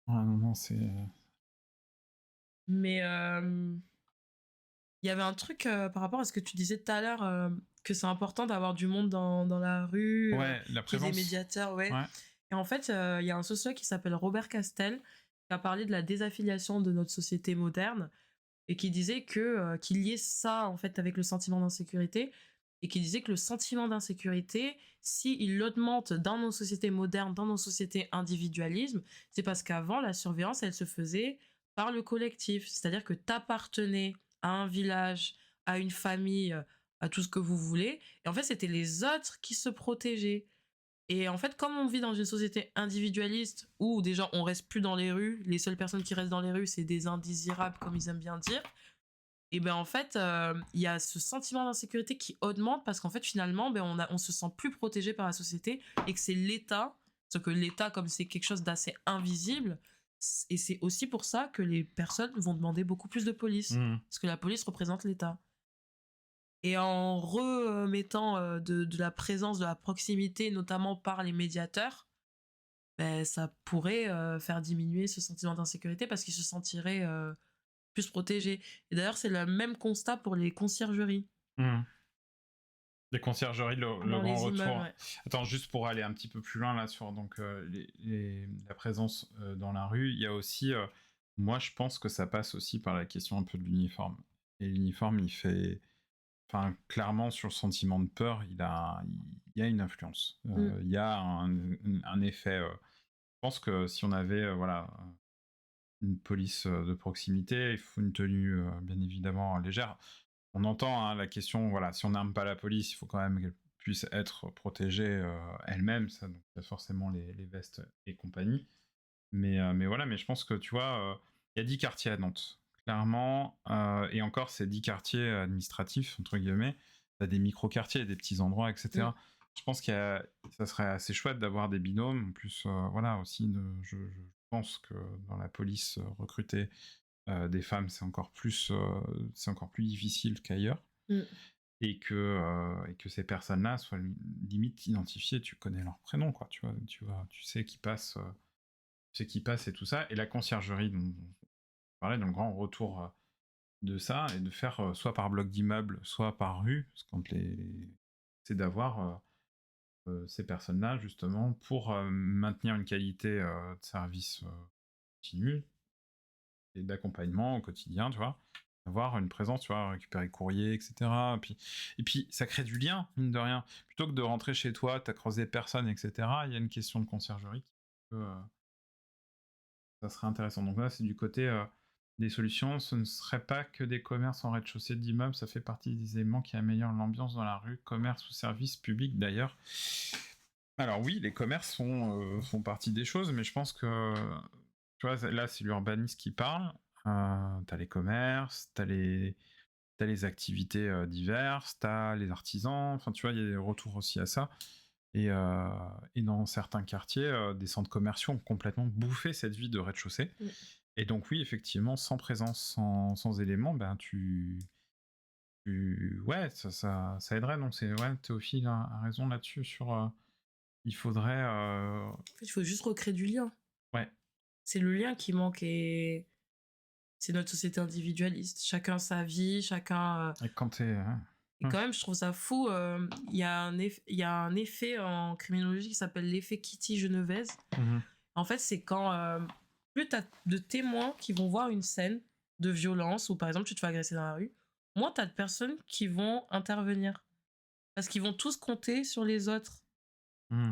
Ouais, non, c'est. Mais il y avait un truc par rapport à ce que tu disais tout à l'heure, que c'est important d'avoir du monde dans la rue, Ouais, la qu'il y ait des présence. médiateurs, ouais. Ouais. Et en fait, il y a un sociologue qui s'appelle Robert Castel qui a parlé de la désaffiliation de notre société moderne et qui disait que qu'il liait ça en fait avec le sentiment d'insécurité et qui disait que le sentiment d'insécurité, s'il augmente dans nos sociétés modernes, dans nos sociétés individualisme, c'est parce qu'avant la surveillance, elle se faisait par le collectif, c'est-à-dire que t'appartenais à un village, à une famille, à tout ce que vous voulez, et en fait c'était les autres qui se protégeaient. Et en fait, comme on vit dans une société individualiste où déjà on reste plus dans les rues, les seules personnes qui restent dans les rues, c'est des indésirables, comme ils aiment bien dire, et ben en fait, il y a ce sentiment d'insécurité qui augmente parce qu'en fait, finalement, ben, on se sent plus protégé par la société et que c'est l'État, parce que l'État, comme c'est quelque chose d'assez invisible, et c'est aussi pour ça que les personnes vont demander beaucoup plus de police, Mhm. parce que la police représente l'État. Et en remettant de la présence, de la proximité, notamment par les médiateurs, ben, ça pourrait faire diminuer ce sentiment d'insécurité parce qu'ils se sentiraient plus protégés. Et d'ailleurs, c'est le même constat pour les conciergeries Mhm. Les conciergeries, le dans grand les retour. immeubles. Ouais. Attends, juste pour aller un petit peu plus loin là sur donc, la présence dans la rue, il y a aussi, moi je pense que ça passe aussi par la question un peu de l'uniforme. Et l'uniforme, il fait, enfin clairement sur le sentiment de peur, il y a une influence. Il y a un effet. Je pense que si on avait voilà une police de proximité, il faut une tenue bien évidemment légère. On entend hein, la question, voilà, si on n'arme pas la police, il faut quand même qu'elle puisse être protégée elle-même, ça, donc il y a forcément les vestes et compagnie. Mais voilà, mais je pense que tu vois, il y a 10 quartiers à Nantes, clairement, et encore, c'est 10 quartiers administratifs, entre guillemets, t'as des micro-quartiers, des petits endroits, etc. Je pense ça serait assez chouette d'avoir des binômes, en plus, voilà, aussi, je pense que dans la police, recruter des femmes, c'est encore plus difficile qu'ailleurs. Et que ces personnes-là soient limite identifiées, tu connais leur prénom, quoi, tu vois, tu sais qui passe, et tout ça. Et la conciergerie dont on parlait, dans le grand retour de ça, et de faire soit par bloc d'immeuble, soit par rue, parce que c'est d'avoir ces personnes-là, justement, pour maintenir une qualité de service continue, et d'accompagnement au quotidien, tu vois, avoir une présence, tu vois, récupérer courrier, etc. Et puis ça crée du lien, mine de rien. Plutôt que de rentrer chez toi, t'as croisé personne, etc., il y a une question de conciergerie qui peut, ça serait intéressant. Donc là, c'est du côté des solutions. Ce ne serait pas que des commerces en rez-de-chaussée d'immeubles, ça fait partie des éléments qui améliorent l'ambiance dans la rue, commerce ou services publics d'ailleurs. Alors oui, les commerces font partie des choses, mais je pense que, tu vois, là, c'est l'urbanisme qui parle. T'as les commerces, t'as les activités diverses, t'as les artisans, enfin, tu vois, il y a des retours aussi à ça. Et dans certains quartiers, des centres commerciaux ont complètement bouffé cette vie de rez-de-chaussée. Et donc oui, effectivement, sans présence, sans éléments, ben ouais, ça aiderait. Donc c'est ouais, Théophile a raison là-dessus sur il faudrait En fait, il faut juste recréer du lien. ouais. C'est le lien qui manque et c'est notre société individualiste. Chacun sa vie, chacun. Et quand t'es Et quand même, je trouve ça fou. Il y a un effet en criminologie qui s'appelle l'effet Kitty Genovese. En fait, c'est quand plus tu as de témoins qui vont voir une scène de violence ou par exemple tu te fais agresser dans la rue, moins tu as de personnes qui vont intervenir. Parce qu'ils vont tous compter sur les autres.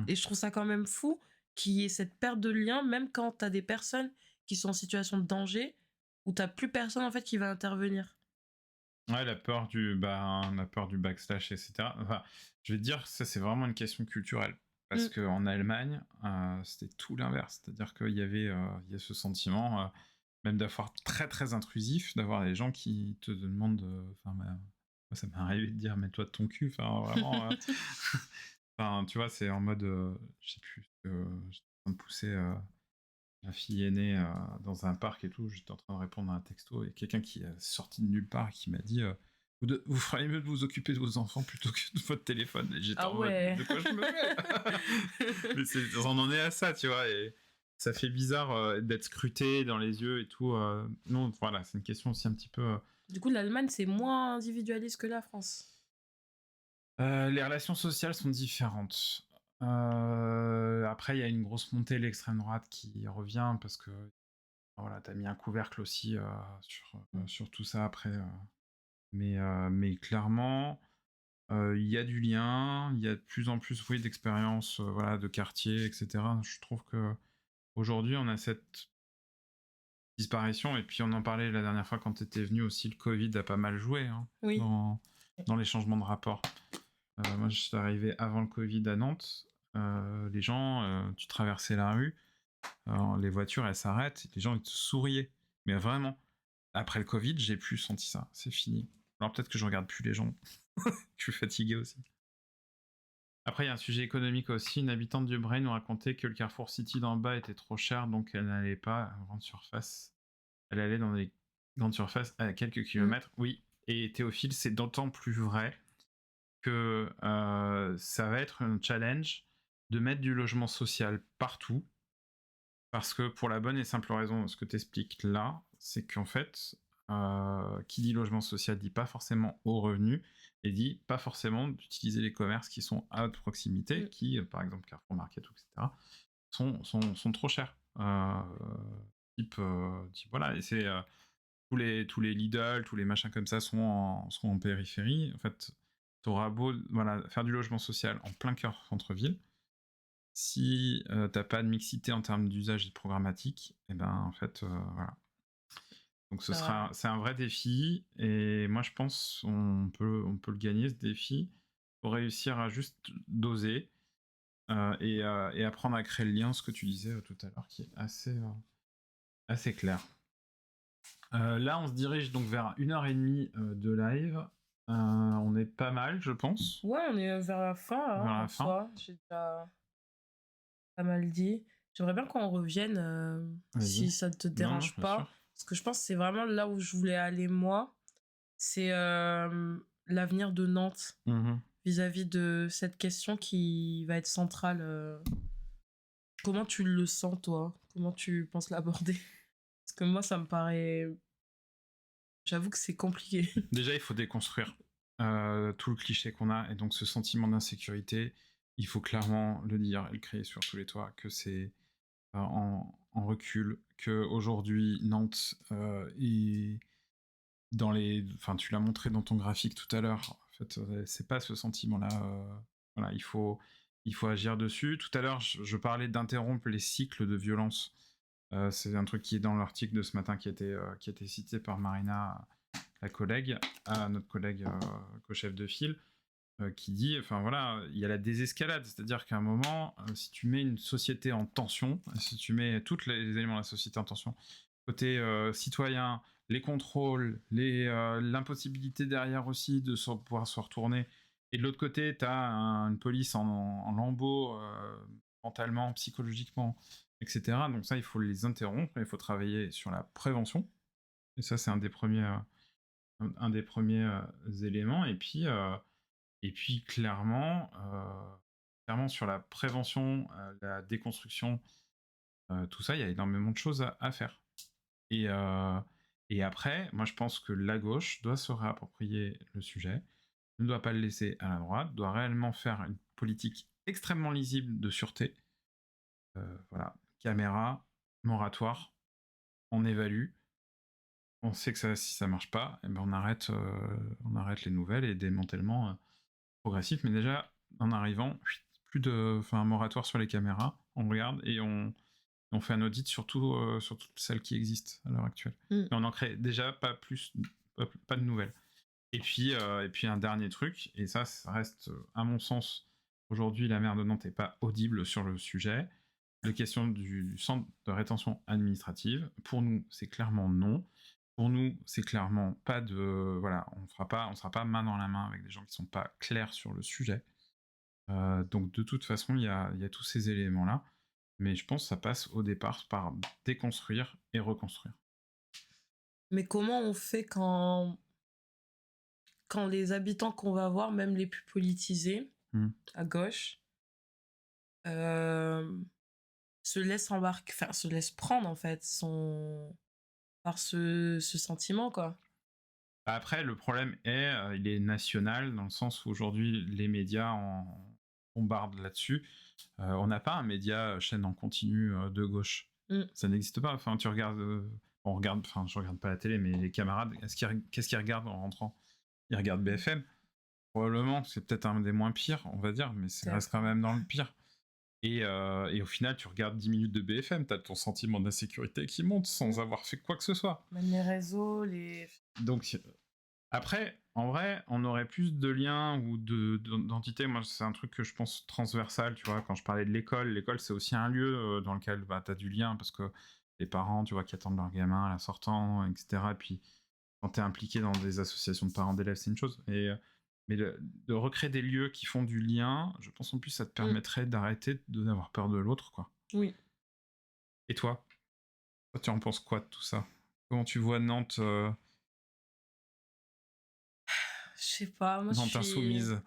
Et je trouve ça quand même fou qu'il y ait cette perte de lien, même quand tu as des personnes qui sont en situation de danger, où tu n'as plus personne en fait qui va intervenir. Ouais, la peur du backslash, etc. Enfin, je vais te dire, ça c'est vraiment une question culturelle. Parce Mmh. qu'en Allemagne, c'était tout l'inverse. C'est-à-dire il y a ce sentiment, même d'avoir très très intrusif, d'avoir des gens qui te demandent. Enfin, moi, ça m'est arrivé de dire, mets-toi de ton cul. Enfin, vraiment. Enfin, tu vois, c'est en mode. Je sais plus. J'étais en train de pousser ma fille aînée dans un parc et tout. J'étais en train de répondre à un texto et quelqu'un qui est sorti de nulle part et qui m'a dit. Vous feriez mieux de vous occuper de vos enfants plutôt que de votre téléphone. Et j'étais Ah en mode, ouais. de quoi je me mets? Mais on en est à ça, tu vois. Et ça fait bizarre d'être scruté dans les yeux et tout. Non, voilà, c'est une question aussi un petit peu. Du coup, l'Allemagne, c'est moins individualiste que la France. Les relations sociales sont différentes. Après, il y a une grosse montée de l'extrême droite qui revient parce que voilà, t'as mis un couvercle aussi sur tout ça après. Mais clairement, il y a du lien, il y a de plus en plus oui, d'expériences voilà, de quartier, etc. Je trouve que aujourd'hui, on a cette disparition, et puis on en parlait la dernière fois quand tu étais venu aussi, le Covid a pas mal joué Oui. dans les changements de rapport. Moi, je suis arrivé avant le Covid à Nantes. Les gens, tu traversais la rue, les voitures, elles s'arrêtent, les gens, ils te souriaient. Mais vraiment, après le Covid, j'ai plus senti ça. C'est fini. Alors peut-être que je regarde plus les gens. Je suis fatigué aussi. Après, il y a un sujet économique aussi. Une habitante du Bray nous racontait que le Carrefour City d'en bas était trop cher, donc elle n'allait pas en grande surface. Elle allait dans les grandes surfaces à quelques kilomètres. Oui, et Théophile, c'est d'autant plus vrai que ça va être un challenge de mettre du logement social partout, parce que pour la bonne et simple raison, ce que tu expliques là, c'est qu'en fait, qui dit logement social dit pas forcément haut revenu, et dit pas forcément d'utiliser les commerces qui sont à haute proximité, qui, par exemple Carrefour Market, etc., sont trop chers. Type voilà, et c'est tous les Lidl, tous les machins comme ça sont en périphérie. En fait, t'auras beau voilà, faire du logement social en plein cœur centre-ville, si t'as pas de mixité en termes d'usage et de programmatique, et ben en fait voilà. Donc c'est un vrai défi, et moi je pense on peut le gagner ce défi pour réussir à juste doser et apprendre à créer le lien, ce que tu disais tout à l'heure, qui est assez clair. Là on se dirige donc vers 1h30 de live. On est pas mal, je pense. Ouais, on est vers la fin, là, Vers la en fin. soi. J'ai déjà pas mal dit. J'aimerais bien qu'on revienne, si ça te dérange bien pas. sûr. Parce que je pense que c'est vraiment là où je voulais aller, moi. C'est l'avenir de Nantes vis-à-vis de cette question qui va être centrale. Comment tu le sens, toi? Comment tu penses l'aborder? Parce que moi, ça me paraît... J'avoue que c'est compliqué. Déjà, il faut déconstruire tout le cliché qu'on a, et donc ce sentiment d'insécurité, il faut clairement le dire et le crier sur tous les toits, que c'est en recul, que aujourd'hui Nantes est dans les... Enfin, tu l'as montré dans ton graphique tout à l'heure, en fait, c'est pas ce sentiment-là. Voilà, il faut agir dessus. Tout à l'heure, je parlais d'interrompre les cycles de violence. C'est un truc qui est dans l'article de ce matin qui a été cité par Marina, notre collègue co-chef de file, qui dit, enfin voilà, il y a la désescalade, c'est-à-dire qu'à un moment, si tu mets une société en tension, si tu mets tous les éléments de la société en tension, côté citoyen, les contrôles, l'impossibilité derrière aussi de pouvoir se retourner, et de l'autre côté, tu as une police en lambeaux, mentalement, psychologiquement, etc. Donc ça, il faut les interrompre, il faut travailler sur la prévention, et ça, c'est un des premiers éléments. Et puis clairement sur la prévention, la déconstruction, tout ça, il y a énormément de choses à faire. Et après, moi je pense que la gauche doit se réapproprier le sujet, ne doit pas le laisser à la droite, doit réellement faire une politique extrêmement lisible de sûreté. Voilà, caméra, moratoire, on évalue. On sait que si ça marche pas, eh ben on arrête les nouvelles et démantèlement progressif. Mais déjà, en arrivant, un moratoire sur les caméras, on regarde et on fait un audit sur toutes celles qui existent à l'heure actuelle. Et on en crée déjà pas de nouvelles. Et puis un dernier truc, et ça reste, à mon sens, aujourd'hui, la maire de Nantes n'est pas audible sur le sujet. La question du centre de rétention administrative, pour nous, c'est clairement non. Pour nous, c'est clairement pas de... Voilà, on sera pas main dans la main avec des gens qui sont pas clairs sur le sujet. Donc de toute façon, il y a tous ces éléments-là. Mais je pense que ça passe au départ par déconstruire et reconstruire. Mais comment on fait quand les habitants qu'on va voir, même les plus politisés, à gauche, se laissent embarquer, enfin se laissent prendre en fait par ce sentiment, quoi. Après, le problème il est national, dans le sens où aujourd'hui, les médias bombardent là-dessus. On n'a pas un média chaîne en continu de gauche. Ça n'existe pas. Enfin, tu regardes... je regarde pas la télé, mais les camarades, qu'est-ce qu'ils regardent en rentrant? Ils regardent BFM. Probablement, c'est peut-être un des moins pires, on va dire, mais ça reste quand même dans le pire. Et au final, tu regardes 10 minutes de BFM, t'as ton sentiment d'insécurité qui monte sans avoir fait quoi que ce soit. Même les réseaux, Donc, après, en vrai, on aurait plus de liens ou d'entités. Moi, c'est un truc que je pense transversal, tu vois. Quand je parlais de l'école, c'est aussi un lieu dans lequel t'as du lien, parce que les parents, tu vois, qui attendent leur gamin à la sortant, etc. Et puis, quand t'es impliqué dans des associations de parents d'élèves, c'est une chose. Mais de recréer des lieux qui font du lien, je pense en plus ça te permettrait d'arrêter d'avoir peur de l'autre, quoi. Oui. Et toi tu en penses quoi de tout ça? Comment tu vois Nantes Je sais pas, moi Nantes insoumise?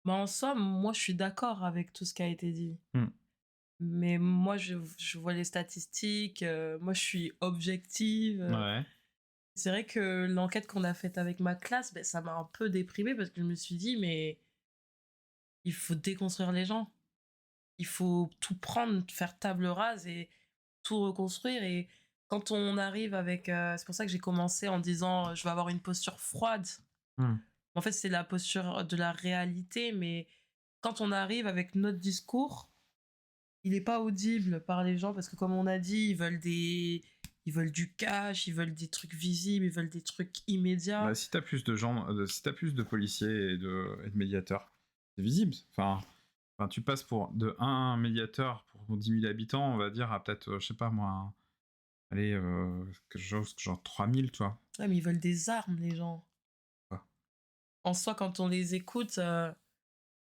Bah, en somme, moi je suis d'accord avec tout ce qui a été dit. Mais moi je vois les statistiques, moi je suis objective. Ouais. C'est vrai que l'enquête qu'on a faite avec ma classe, ça m'a un peu déprimée parce que je me suis dit, mais il faut déconstruire les gens. Il faut tout prendre, faire table rase et tout reconstruire. Et quand on arrive avec... c'est pour ça que j'ai commencé en disant, je vais avoir une posture froide. En fait, c'est la posture de la réalité, mais quand on arrive avec notre discours, il n'est pas audible par les gens parce que, comme on a dit, ils veulent du cash, ils veulent des trucs visibles, ils veulent des trucs immédiats. Bah, si t'as plus de gens, si t'as plus de policiers et de médiateurs, c'est visible. Enfin, tu passes de un médiateur pour 10 000 habitants, on va dire, à peut-être, je sais pas moi, allez, quelque chose genre 3000, tu vois. Ouais, mais ils veulent des armes, les gens. Ouais. En soi, quand on les écoute,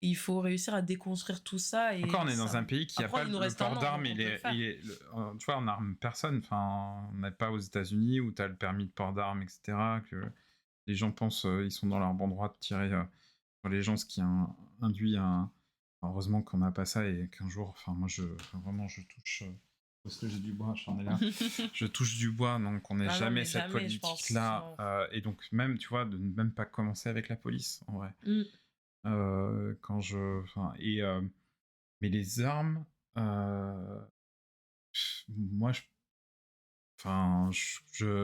il faut réussir à déconstruire tout ça. Et encore, on est dans un pays qui n'a pas le port d'armes, tu vois, on n'arme personne. Enfin, on n'est pas aux États-Unis où tu as le permis de port d'armes, etc. Que les gens pensent ils sont dans leur bon droit de tirer sur les gens, ce qui induit un... Heureusement qu'on n'a pas ça et qu'un jour, enfin, moi, je touche... parce que j'ai du bois, j'en ai là. Je touche du bois, donc on n'est jamais cette politique-là. Et donc, même, tu vois, de ne même pas commencer avec la police, en vrai. Mais les armes, moi,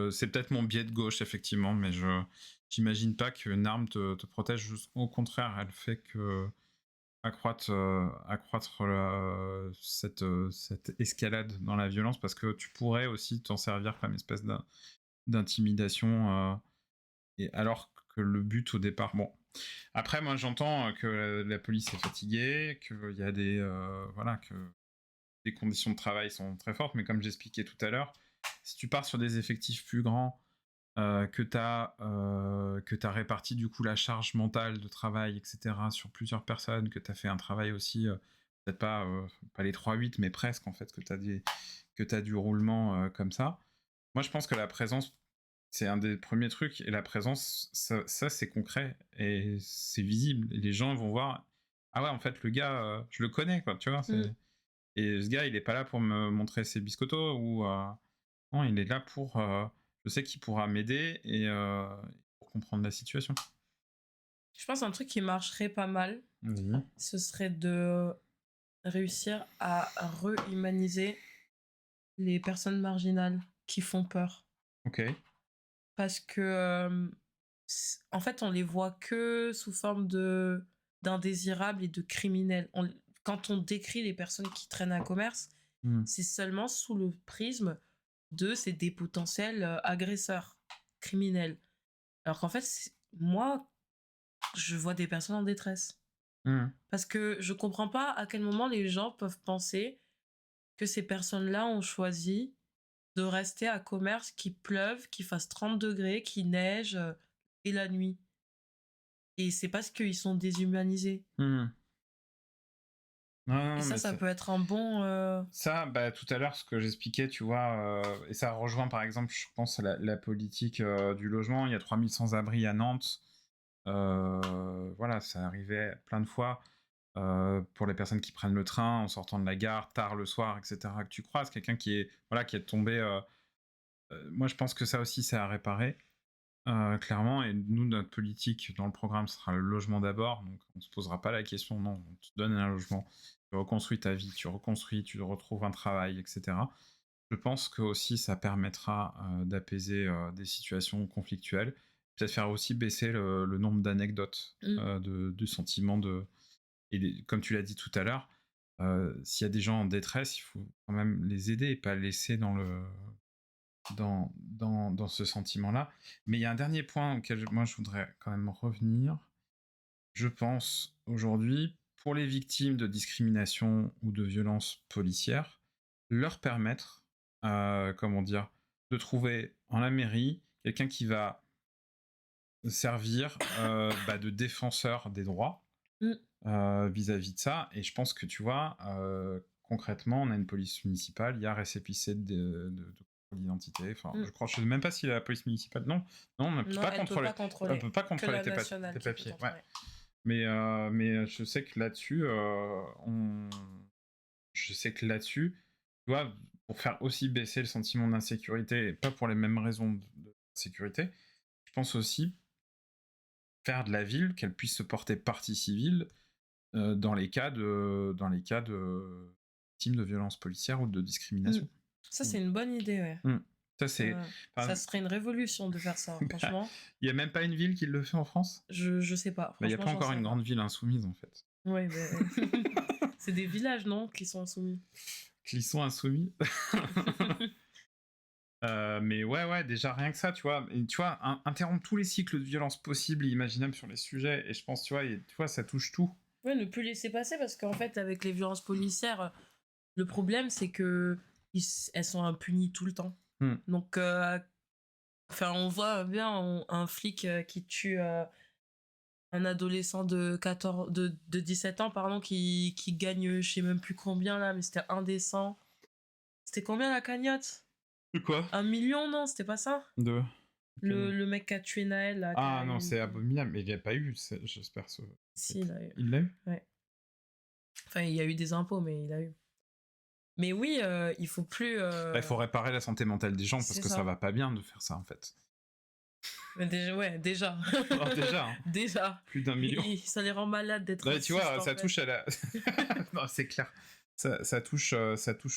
c'est peut-être mon biais de gauche, effectivement, mais j'imagine pas qu'une arme te protège. Au contraire, elle fait que accroître cette escalade dans la violence, parce que tu pourrais aussi t'en servir comme espèce d'intimidation, et alors que le but au départ... Bon, après, moi, j'entends que la police est fatiguée, qu'il y a que les conditions de travail sont très fortes, mais comme j'expliquais tout à l'heure, si tu pars sur des effectifs plus grands, que tu as réparti du coup la charge mentale de travail, etc., sur plusieurs personnes, que tu as fait un travail aussi, peut-être pas les 3-8, mais presque, en fait, que tu as du roulement comme ça. Moi, je pense que la présence, c'est un des premiers trucs, et la présence, ça c'est concret, et c'est visible, et les gens vont voir, ah ouais, en fait, le gars, je le connais, quoi, tu vois, et ce gars, il est pas là pour me montrer ses biscottos, ou... non, il est là pour... je sais qu'il pourra m'aider, et pour comprendre la situation. Je pense un truc qui marcherait pas mal, ce serait de réussir à re-humaniser les personnes marginales qui font peur. Ok. Parce que, en fait, on les voit que sous forme d'indésirables et de criminels. Quand on décrit les personnes qui traînent un commerce, c'est seulement sous le prisme c'est des potentiels agresseurs, criminels. Alors qu'en fait, moi, je vois des personnes en détresse. Mmh. Parce que je comprends pas à quel moment les gens peuvent penser que ces personnes-là ont choisi de rester à Commerce, qu'il pleuve, qu'il fasse 30 degrés, qu'il neige, et la nuit. Et c'est parce qu'ils sont déshumanisés. Mmh. Non, Et non, mais ça peut être un bon... ça, bah, tout à l'heure, ce que j'expliquais, tu vois, et ça rejoint par exemple, je pense, la politique du logement. Il y a 3 000 sans-abri à Nantes. Voilà, ça arrivait plein de fois pour les personnes qui prennent le train en sortant de la gare tard le soir, etc. Que tu croises quelqu'un qui est, voilà, qui est tombé. Moi, je pense que ça aussi, c'est à réparer. Clairement, et nous, notre politique dans le programme, ce sera le logement d'abord, donc on se posera pas la question, non, on te donne un logement, tu reconstruis ta vie, tu reconstruis, tu retrouves un travail, etc. Je pense que aussi ça permettra d'apaiser des situations conflictuelles, peut-être faire aussi baisser le nombre d'anecdotes, de sentiments comme tu l'as dit tout à l'heure, s'il y a des gens en détresse, il faut quand même les aider et pas les laisser dans ce sentiment-là. Mais il y a un dernier point auquel moi je voudrais quand même revenir. Je pense aujourd'hui, pour les victimes de discrimination ou de violences policières, leur permettre, comment dire, de trouver en la mairie quelqu'un qui va servir de défenseur des droits vis-à-vis de ça. Et je pense que tu vois, concrètement, on a une police municipale, il y a récépissé de d'identité. Enfin, je ne sais même pas si la police municipale. Non, on ne peut Non, pas elle peut contrôler. pas contrôler. On peut pas Que contrôler la tes nationale qui peut papiers. Ouais. contrôler. Mais je sais que là-dessus, tu vois, pour faire aussi baisser le sentiment d'insécurité, et pas pour les mêmes raisons de sécurité, je pense aussi faire de la ville qu'elle puisse se porter partie civile dans les cas de victimes de violences policières ou de discrimination. Ça, c'est une bonne idée, ouais. Ça, c'est. Ça serait une révolution de faire ça, franchement. Il n'y a même pas une ville qui le fait en France? Je sais pas. Il n'y a pas encore une grande ville insoumise, en fait. Oui, mais... c'est des villages, non, qui sont insoumis. Qui sont insoumis. Mais ouais, déjà rien que ça, tu vois. Et, tu vois, interrompre tous les cycles de violence possibles et imaginables sur les sujets. Et je pense, tu vois, ça touche tout. Ouais, ne plus laisser passer, parce qu'en fait, avec les violences policières, le problème, c'est que elles sont impunies tout le temps. Donc, on voit bien un flic qui tue un adolescent de 17 ans, pardon, qui gagne, je sais même plus combien là, mais c'était indécent. C'était combien la cagnotte? De quoi? 1 million, non, c'était pas ça? Le mec qui a tué Naël là. Ah non, c'est abominable, mais il n'y a pas eu, j'espère. Si, il a eu. Il l'a eu? Ouais. Enfin, il y a eu des impôts, mais il a eu. Mais oui, il faut plus. Il faut réparer la santé mentale des gens parce que ça va pas bien de faire ça en fait. Mais déjà, ouais, déjà. Alors, déjà. Hein. Déjà. Plus d'1 million. Ça les rend malades d'être. Ouais, tu vois, ça touche à la. Non, c'est clair. Ça touche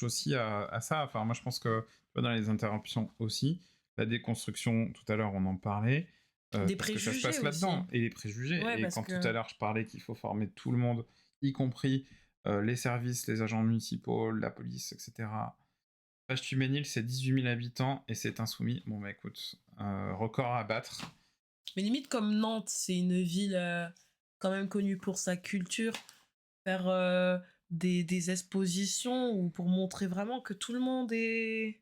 aussi à ça. Enfin, moi, je pense que dans les interruptions aussi, la déconstruction, tout à l'heure, on en parlait. Des parce préjugés que ça se passe là-dedans. Et les préjugés. Ouais, et quand tout à l'heure, je parlais qu'il faut former tout le monde, y compris les services, les agents municipaux, la police, etc. Vache-Tuménil, c'est 18 000 habitants et c'est insoumis. Bon, bah écoute, record à battre. Mais limite, comme Nantes, c'est une ville quand même connue pour sa culture, faire des expositions ou pour montrer vraiment que tout le monde est.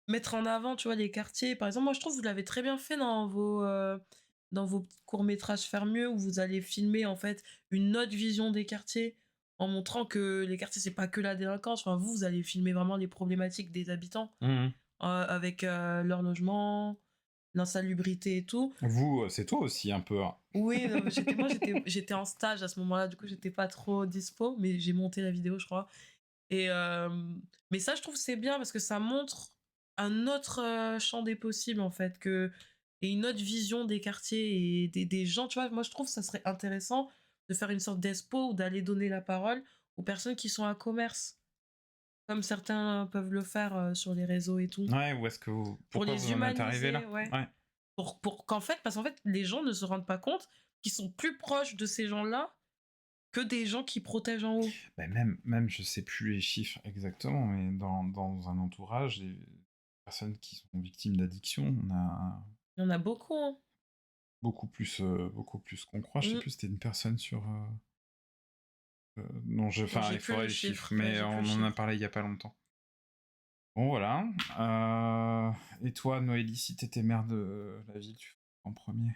Mettre en avant, tu vois, les quartiers. Par exemple, moi, je trouve que vous l'avez très bien fait dans vos courts-métrages Faire mieux, où vous allez filmer, en fait, une autre vision des quartiers, en montrant que les quartiers, c'est pas que la délinquance. Enfin, vous allez filmer vraiment les problématiques des habitants, avec leur logement, l'insalubrité et tout. Vous, c'est toi aussi, un peu. Hein. Oui, non, j'étais en stage à ce moment-là, du coup, j'étais pas trop dispo, mais j'ai monté la vidéo, je crois. Mais ça, je trouve c'est bien, parce que ça montre un autre champ des possibles, en fait, et une autre vision des quartiers et des gens, tu vois. Moi, je trouve que ça serait intéressant de faire une sorte d'expo ou d'aller donner la parole aux personnes qui sont à Commerce, comme certains peuvent le faire sur les réseaux et tout. Ouais, ou est-ce que pour les vous en êtes arrivé là? Ouais. Parce qu'en fait, les gens ne se rendent pas compte qu'ils sont plus proches de ces gens-là que des gens qui protègent en haut. Bah même, je sais plus les chiffres exactement, mais dans un entourage, des personnes qui sont victimes d'addiction, on a Il y en a beaucoup, hein. Beaucoup plus qu'on croit. Je sais Mmh. plus, c'était une personne sur... non, J'ai il plus faudrait le les chiffre, chiffres, mais j'ai plus on le en a chiffre. parlé il y a pas longtemps. Bon, voilà. Et toi, Noélie, si t'étais maire de la ville, tu ferais en premier?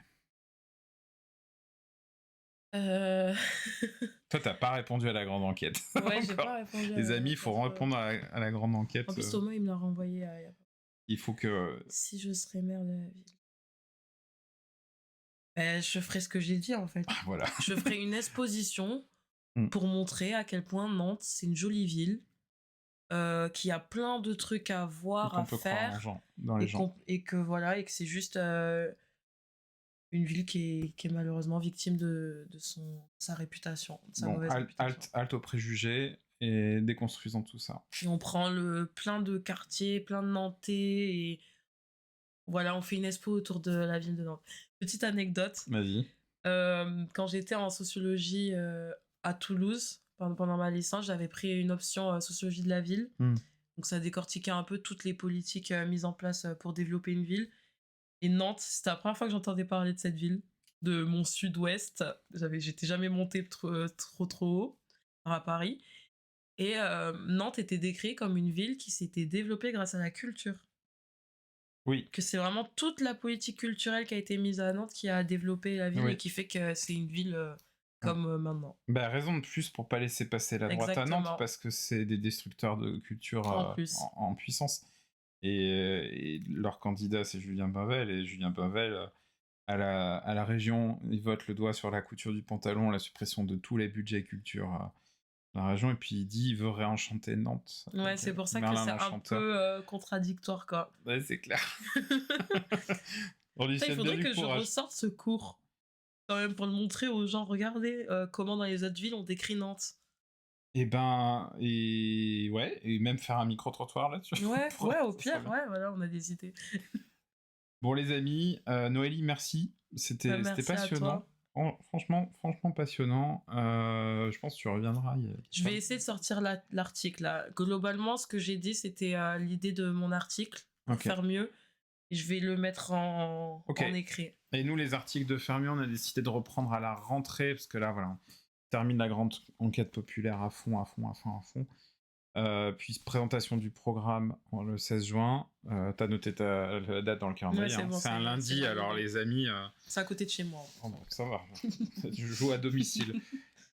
Euh, Toi, t'as pas répondu à la grande enquête. Ouais, j'ai Encore. pas répondu à Les la amis, il faut enquête, répondre à la grande enquête. En plus, Thomas, il me l'a renvoyé. Il y a- Il faut que... Si je serais maire de la ville. Je ferais ce que j'ai dit, en fait. Voilà. Je ferais une exposition Mm. pour montrer à quel point Nantes, c'est une jolie ville, qui a plein de trucs à Et voir, qu'on à peut croire faire, dans les gens. et que voilà, et que c'est juste une ville qui est malheureusement victime de sa réputation, de sa Bon, mauvaise réputation. halte aux préjugés et déconstruisons tout ça. Et on prend plein de quartiers, plein de Nantais, et voilà, on fait une expo autour de la ville de Nantes. Petite anecdote, Vas-y. quand j'étais en sociologie à Toulouse, pendant ma licence, j'avais pris une option sociologie de la ville. Mm. Donc ça décortiquait un peu toutes les politiques mises en place pour développer une ville. Et Nantes, c'était la première fois que j'entendais parler de cette ville, de mon sud-ouest. J'étais jamais montée trop haut à Paris. Et Nantes était décrite comme une ville qui s'était développée grâce à la culture. Oui. Que c'est vraiment toute la politique culturelle qui a été mise à Nantes qui a développé la ville Oui. et qui fait que c'est une ville comme maintenant. Bah, raison de plus pour pas laisser passer la droite à Nantes, Exactement. parce que c'est des destructeurs de culture En plus. en puissance. Et leur candidat, c'est Julien Bainvel. Et Julien Bainvel, à la région, il vote le doigt sur la couture du pantalon, la suppression de tous les budgets culture de la région. Et puis il dit il veut réenchanter Nantes. Ouais, avec, c'est pour ça que Merlin c'est un l'Enchanteur. peu contradictoire, quoi. Ouais, c'est clair. On lui Putain, il souhaite bien faudrait du que je courage. ressorte ce cours, quand même, pour le montrer aux gens. Regardez comment dans les autres villes on décrit Nantes. Et ouais, et même faire un micro-trottoir là-dessus. Ouais, Ouais, au ça pire, serait bien. ouais, voilà, on a des idées. Bon, les amis, Noélie, merci. C'était Merci à passionnant. toi. Franchement passionnant. Je pense que tu reviendras. Je vais essayer de sortir l'article, là. Globalement, ce que j'ai dit, c'était l'idée de mon article, pour Ok. faire mieux. Et je vais le mettre en écrit. Et nous, les articles de Fermier, on a décidé de reprendre à la rentrée, parce que là, voilà, on termine la grande enquête populaire à fond. Puis présentation du programme le 16 juin. T'as noté la date dans le calendrier. Ouais, c'est hein. bon, C'est un c'est lundi, bon. alors les amis... C'est à côté de chez moi. Oh, bon, ça va, je joue à domicile.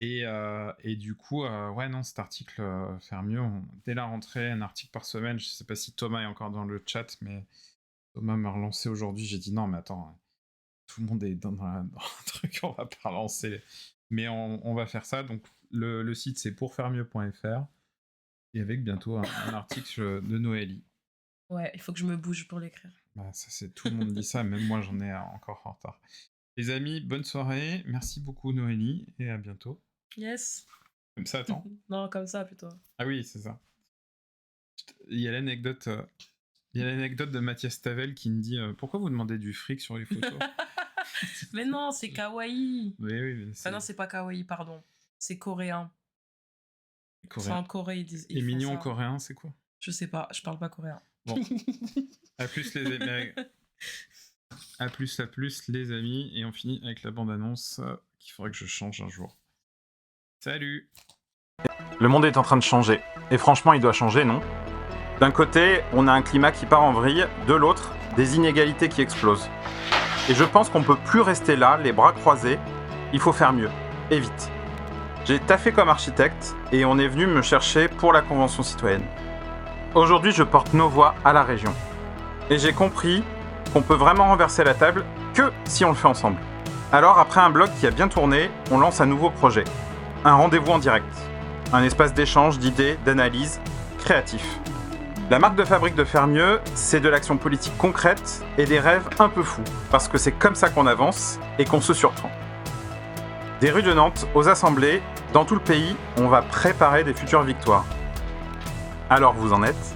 Et du coup, ouais, non, cet article, faire mieux, dès la rentrée, un article par semaine. Je sais pas si Thomas est encore dans le chat, mais Thomas m'a relancé aujourd'hui. J'ai dit non, mais attends, tout le monde est dans un truc, on va pas relancer. Mais on va faire ça. Donc, le site, c'est pourfairemieux.fr. Et avec bientôt un article de Noélie. Ouais, il faut que je me bouge pour l'écrire. Bah, ça, tout le monde dit ça, même moi, j'en ai encore en retard. Les amis, bonne soirée. Merci beaucoup, Noélie, et à bientôt. Yes. Comme ça, attends. Non, comme ça, plutôt. Ah oui, c'est ça. Il y a l'anecdote de Mathias Tavel qui me dit pourquoi vous demandez du fric sur les photos? Mais non, c'est kawaii. Oui, mais Ah non, c'est pas kawaii, pardon. C'est coréen. C'est coréen. en Corée, ils Et font mignon ça. coréen, c'est quoi? Je sais pas, je parle pas coréen. Bon. À plus les amis, et on finit avec la bande-annonce qu'il faudrait que je change un jour. Salut! Le monde est en train de changer. Et franchement, il doit changer, non? D'un côté, on a un climat qui part en vrille, de l'autre, des inégalités qui explosent. Et je pense qu'on peut plus rester là, les bras croisés. Il faut faire mieux, et vite. J'ai taffé comme architecte, et on est venu me chercher pour la Convention citoyenne. Aujourd'hui, je porte nos voix à la région. Et j'ai compris qu'on peut vraiment renverser la table que si on le fait ensemble. Alors, après un blog qui a bien tourné, on lance un nouveau projet. Un rendez-vous en direct. Un espace d'échange, d'idées, d'analyse, créatif. La marque de fabrique de Faire Mieux, c'est de l'action politique concrète et des rêves un peu fous, parce que c'est comme ça qu'on avance et qu'on se surprend. Des rues de Nantes aux assemblées, dans tout le pays, on va préparer des futures victoires. Alors vous en êtes ?